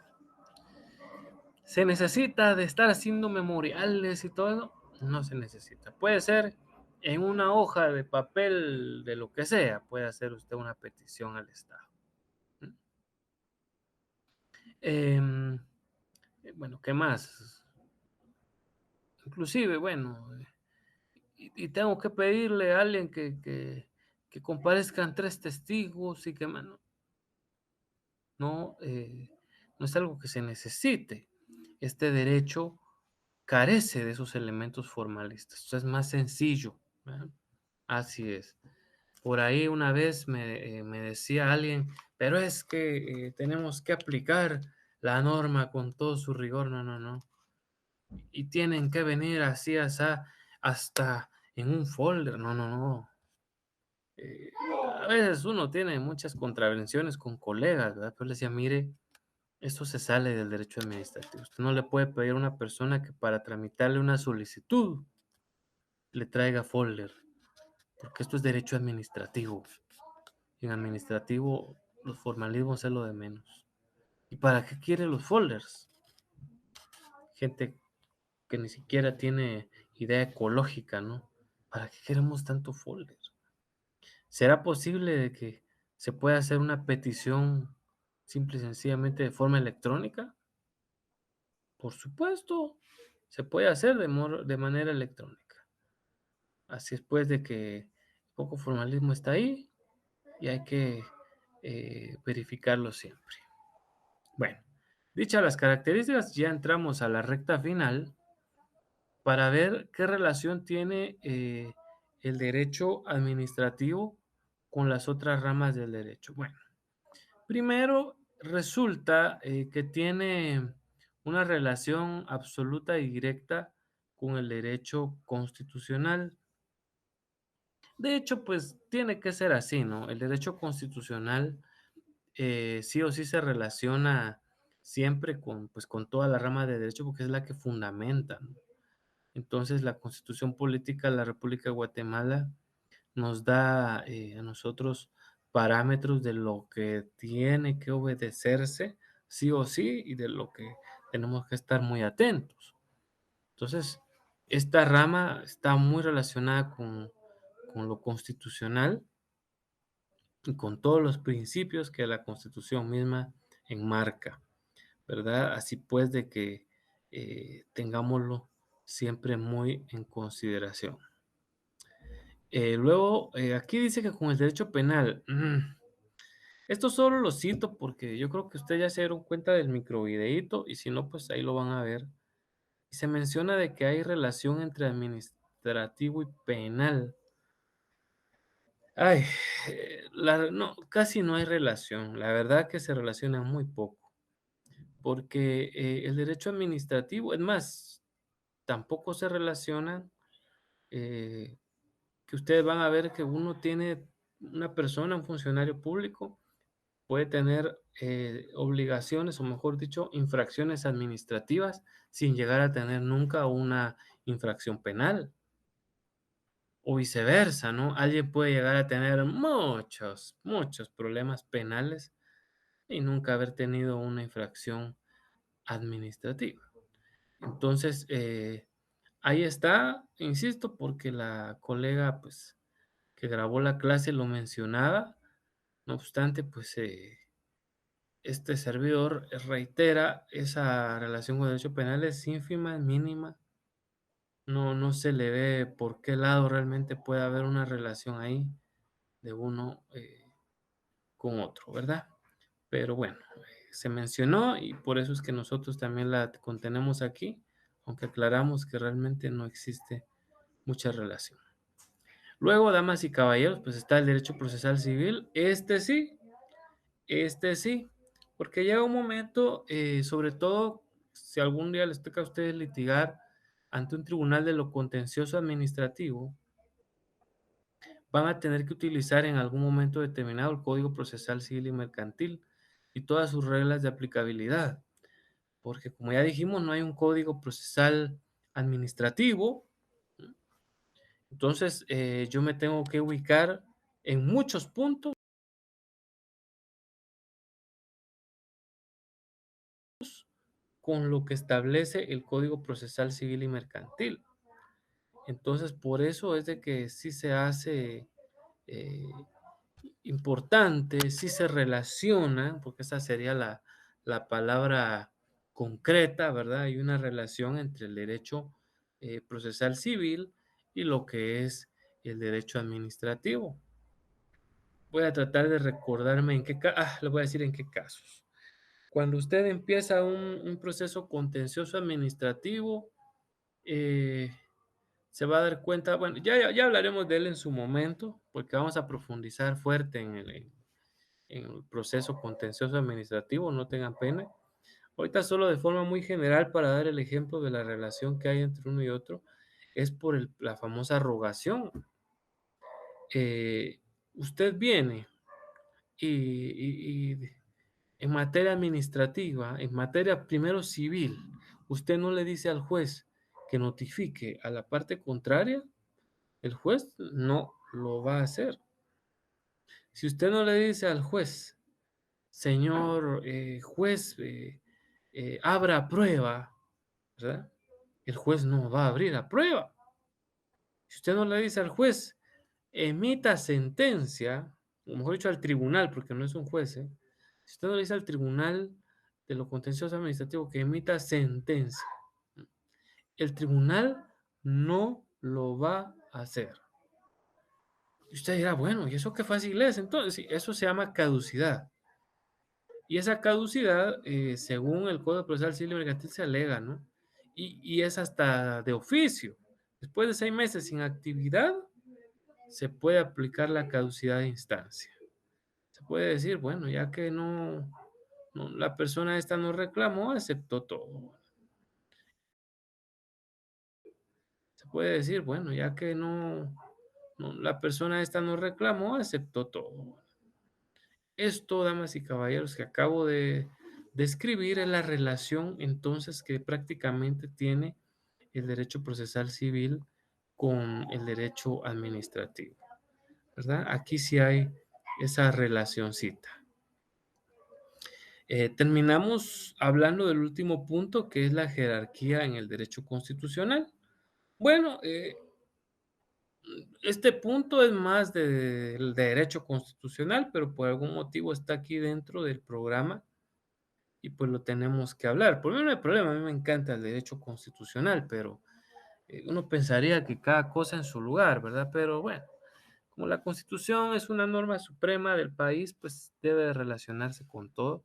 ¿Se necesita de estar haciendo memoriales y todo eso? No se necesita. Puede ser en una hoja de papel de lo que sea, puede hacer usted una petición al Estado. Em, bueno, ¿qué más? Inclusive, bueno, y tengo que pedirle a alguien que comparezcan 3 testigos y que, mano, no, no es algo que se necesite. Este derecho carece de esos elementos formalistas. Esto es más sencillo, ¿verdad? Así es. Por ahí una vez me decía alguien, pero es que tenemos que aplicar la norma con todo su rigor. No, no, no. Y tienen que venir así, hasta en un folder. No, no, no. Eh, a veces uno tiene muchas contravenciones con colegas, ¿verdad? Pero le decía, mire, esto se sale del derecho administrativo. Usted no le puede pedir a una persona que para tramitarle una solicitud le traiga folder, porque esto es derecho administrativo. Y en administrativo los formalismos es lo de menos. ¿Y para qué quiere los folders? Gente que ni siquiera tiene idea ecológica, ¿no? ¿Para qué queremos tanto folder? ¿Será posible de que se pueda hacer una petición simple y sencillamente de forma electrónica? Por supuesto, se puede hacer de manera electrónica. Así es pues de que poco formalismo está ahí y hay que verificarlo siempre. Bueno, dichas las características, ya entramos a la recta final para ver qué relación tiene el derecho administrativo con las otras ramas del derecho. Bueno, primero resulta que tiene una relación absoluta y directa con el derecho constitucional. De hecho, pues tiene que ser así, ¿no? El derecho constitucional sí o sí se relaciona siempre con, pues, con toda la rama de derecho porque es la que fundamenta, ¿no? Entonces, la Constitución Política de la República de Guatemala nos da a nosotros parámetros de lo que tiene que obedecerse sí o sí y de lo que tenemos que estar muy atentos. Entonces, esta rama está muy relacionada con lo constitucional y con todos los principios que la Constitución misma enmarca, ¿verdad? Así pues de que tengámoslo siempre muy en consideración. Luego, aquí dice que con el derecho penal, esto solo lo cito porque yo creo que ustedes ya se dieron cuenta del microvideíto y si no, pues ahí lo van a ver. Y se menciona de que hay relación entre administrativo y penal. Ay, no, casi no hay relación. La verdad que se relaciona muy poco, porque el derecho administrativo, es más, tampoco se relaciona, eh, que ustedes van a ver que uno tiene una persona, un funcionario público, puede tener obligaciones, o mejor dicho, infracciones administrativas sin llegar a tener nunca una infracción penal. O viceversa, ¿no? Alguien puede llegar a tener muchos, muchos problemas penales y nunca haber tenido una infracción administrativa. Entonces, ahí está, insisto, porque la colega, pues, que grabó la clase lo mencionaba. No obstante, pues, este servidor reitera, esa relación con el derecho penal es ínfima, es mínima. No se le ve por qué lado realmente puede haber una relación ahí de uno con otro, ¿verdad? Pero bueno, se mencionó y por eso es que nosotros también la contenemos aquí, aunque aclaramos que realmente no existe mucha relación. Luego, damas y caballeros, pues está el derecho procesal civil. Este sí, porque llega un momento, sobre todo si algún día les toca a ustedes litigar ante un tribunal de lo contencioso administrativo, van a tener que utilizar en algún momento determinado el Código Procesal Civil y Mercantil y todas sus reglas de aplicabilidad, porque como ya dijimos, no hay un Código Procesal Administrativo, entonces yo me tengo que ubicar en muchos puntos con lo que establece el Código Procesal Civil y Mercantil. Entonces, por eso es de que sí se hace eh, importante, sí se relaciona, porque esa sería la palabra concreta, ¿verdad? Hay una relación entre el derecho procesal civil y lo que es el derecho administrativo. Voy a tratar de recordarme en qué, les voy a decir en qué casos. Cuando usted empieza un proceso contencioso administrativo, eh, se va a dar cuenta, bueno, ya hablaremos de él en su momento, porque vamos a profundizar fuerte en el proceso contencioso administrativo, no tengan pena. Ahorita solo de forma muy general para dar el ejemplo de la relación que hay entre uno y otro, es por la famosa rogación. Eh, Usted viene y en materia administrativa, en materia primero civil, usted no le dice al juez que notifique a la parte contraria, el juez no lo va a hacer. Si usted no le dice al juez, señor juez, abra prueba, ¿verdad? El juez no va a abrir la prueba. Si usted no le dice al juez, emita sentencia, o mejor dicho, al tribunal, porque no es un juez, ¿eh? Si usted no le dice al tribunal de lo contencioso administrativo que emita sentencia, el tribunal no lo va a hacer. Y usted dirá, bueno, ¿y eso qué fácil es? Entonces, sí, eso se llama caducidad. Y esa caducidad, según el Código Procesal Civil y Mercantil, se alega, ¿no? Y es hasta de oficio. Después de 6 meses sin actividad, se puede aplicar la caducidad de instancia. Se puede decir, bueno, ya que la persona esta no reclamó, aceptó todo. Se puede decir, bueno, ya que la persona esta no reclamó, aceptó todo. Esto, damas y caballeros, que acabo de describir es la relación entonces que prácticamente tiene el derecho procesal civil con el derecho administrativo, ¿verdad? Aquí sí hay esa relacioncita. Terminamos hablando del último punto, que es la jerarquía en el derecho constitucional. Bueno, Este punto es más del derecho constitucional, pero por algún motivo está aquí dentro del programa y pues lo tenemos que hablar. Por mí no hay problema, a mí me encanta el derecho constitucional, pero uno pensaría que cada cosa en su lugar, ¿verdad? Pero bueno, como la Constitución es una norma suprema del país, pues debe relacionarse con todo.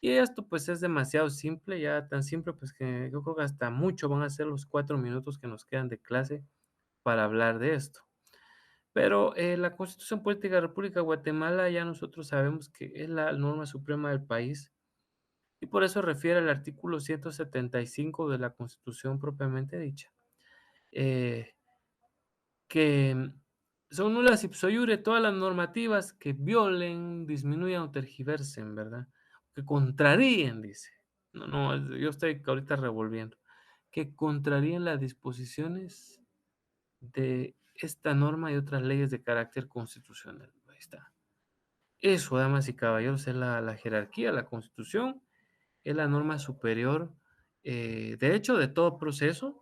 Y esto pues es demasiado simple, ya tan simple pues que yo creo que hasta mucho van a ser los 4 minutos que nos quedan de clase para hablar de esto. Pero la Constitución Política de la República de Guatemala ya nosotros sabemos que es la norma suprema del país y por eso refiere al artículo 175 de la Constitución propiamente dicha. eh, que son nulas ipso iure todas las normativas que violen, disminuyan o tergiversen, ¿verdad? Que contraríen, dice. No, no, yo estoy ahorita revolviendo. Que contraríen las disposiciones de esta norma y otras leyes de carácter constitucional. Ahí está. Eso, damas y caballeros, es la jerarquía, la Constitución, es la norma superior, de hecho, de todo proceso,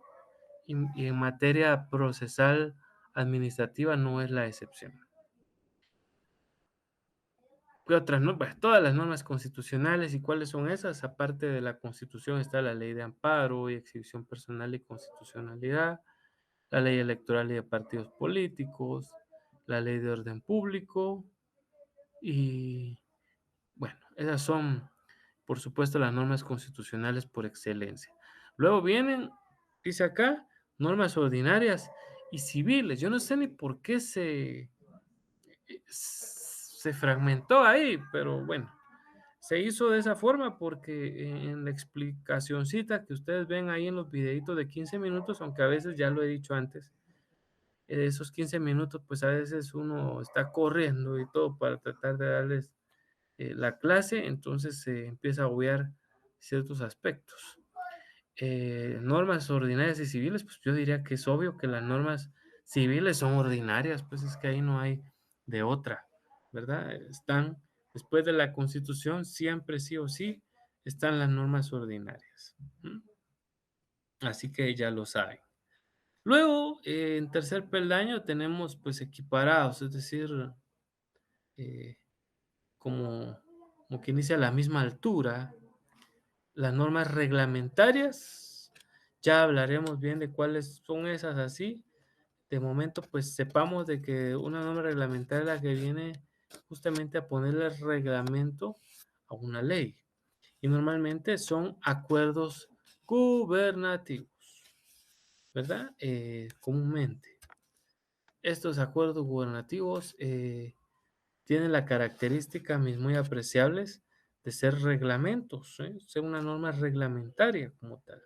y en materia procesal administrativa no es la excepción. ¿Qué otras normas? Pues, todas las normas constitucionales, ¿y cuáles son esas? Aparte de la Constitución está la Ley de Amparo y Exhibición Personal y Constitucionalidad, la Ley Electoral y de Partidos Políticos, la Ley de Orden Público y, bueno, esas son, por supuesto, las normas constitucionales por excelencia. Luego vienen, dice acá, normas ordinarias y civiles. Yo no sé ni por qué se fragmentó ahí, pero bueno, se hizo de esa forma porque en la explicacioncita que ustedes ven ahí en los videitos de 15 minutos, aunque a veces ya lo he dicho antes, esos 15 minutos, pues a veces uno está corriendo y todo para tratar de darles la clase, entonces se empieza a obviar ciertos aspectos. Normas ordinarias y civiles, pues yo diría que es obvio que las normas civiles son ordinarias, pues es que ahí no hay de otra, ¿verdad? Están después de la Constitución, siempre sí o sí, están las normas ordinarias. ¿Mm? Así que ya lo saben. Luego, en tercer peldaño tenemos pues equiparados, es decir, eh, como, como que inicia a la misma altura, las normas reglamentarias, ya hablaremos bien de cuáles son esas así. De momento, pues sepamos de que una norma reglamentaria es la que viene justamente a ponerle reglamento a una ley. Y normalmente son acuerdos gubernativos, ¿verdad? Comúnmente. Estos acuerdos gubernativos tienen la característica, mis muy apreciables, de ser reglamentos, ser una norma reglamentaria como tal.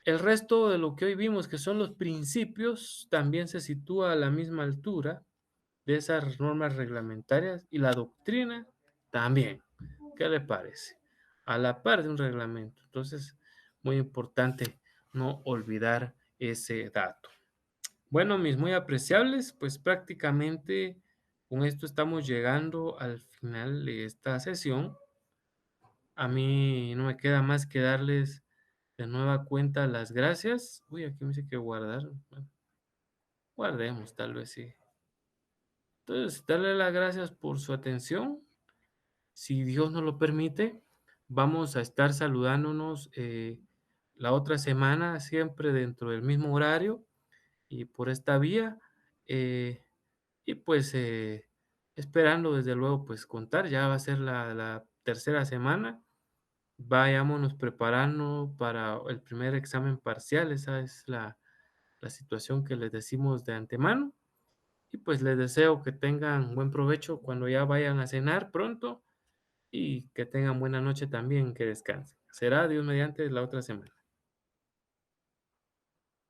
El resto de lo que hoy vimos, que son los principios, también se sitúa a la misma altura de esas normas reglamentarias y la doctrina también. ¿Qué le parece? A la par de un reglamento. Entonces, muy importante no olvidar ese dato. Bueno, mis muy apreciables, pues prácticamente con esto estamos llegando al final de esta sesión. A mí no me queda más que darles de nueva cuenta las gracias. Uy, aquí me dice que guardar. Bueno, guardemos, tal vez sí. Entonces, darle las gracias por su atención. Si Dios nos lo permite, vamos a estar saludándonos la otra semana, siempre dentro del mismo horario y por esta vía. eh, y pues esperando desde luego pues contar, ya va a ser la tercera semana. Vayámonos preparando para el primer examen parcial, esa es la situación que les decimos de antemano. Y pues les deseo que tengan buen provecho cuando ya vayan a cenar pronto y que tengan buena noche también, que descansen. Será Dios mediante la otra semana.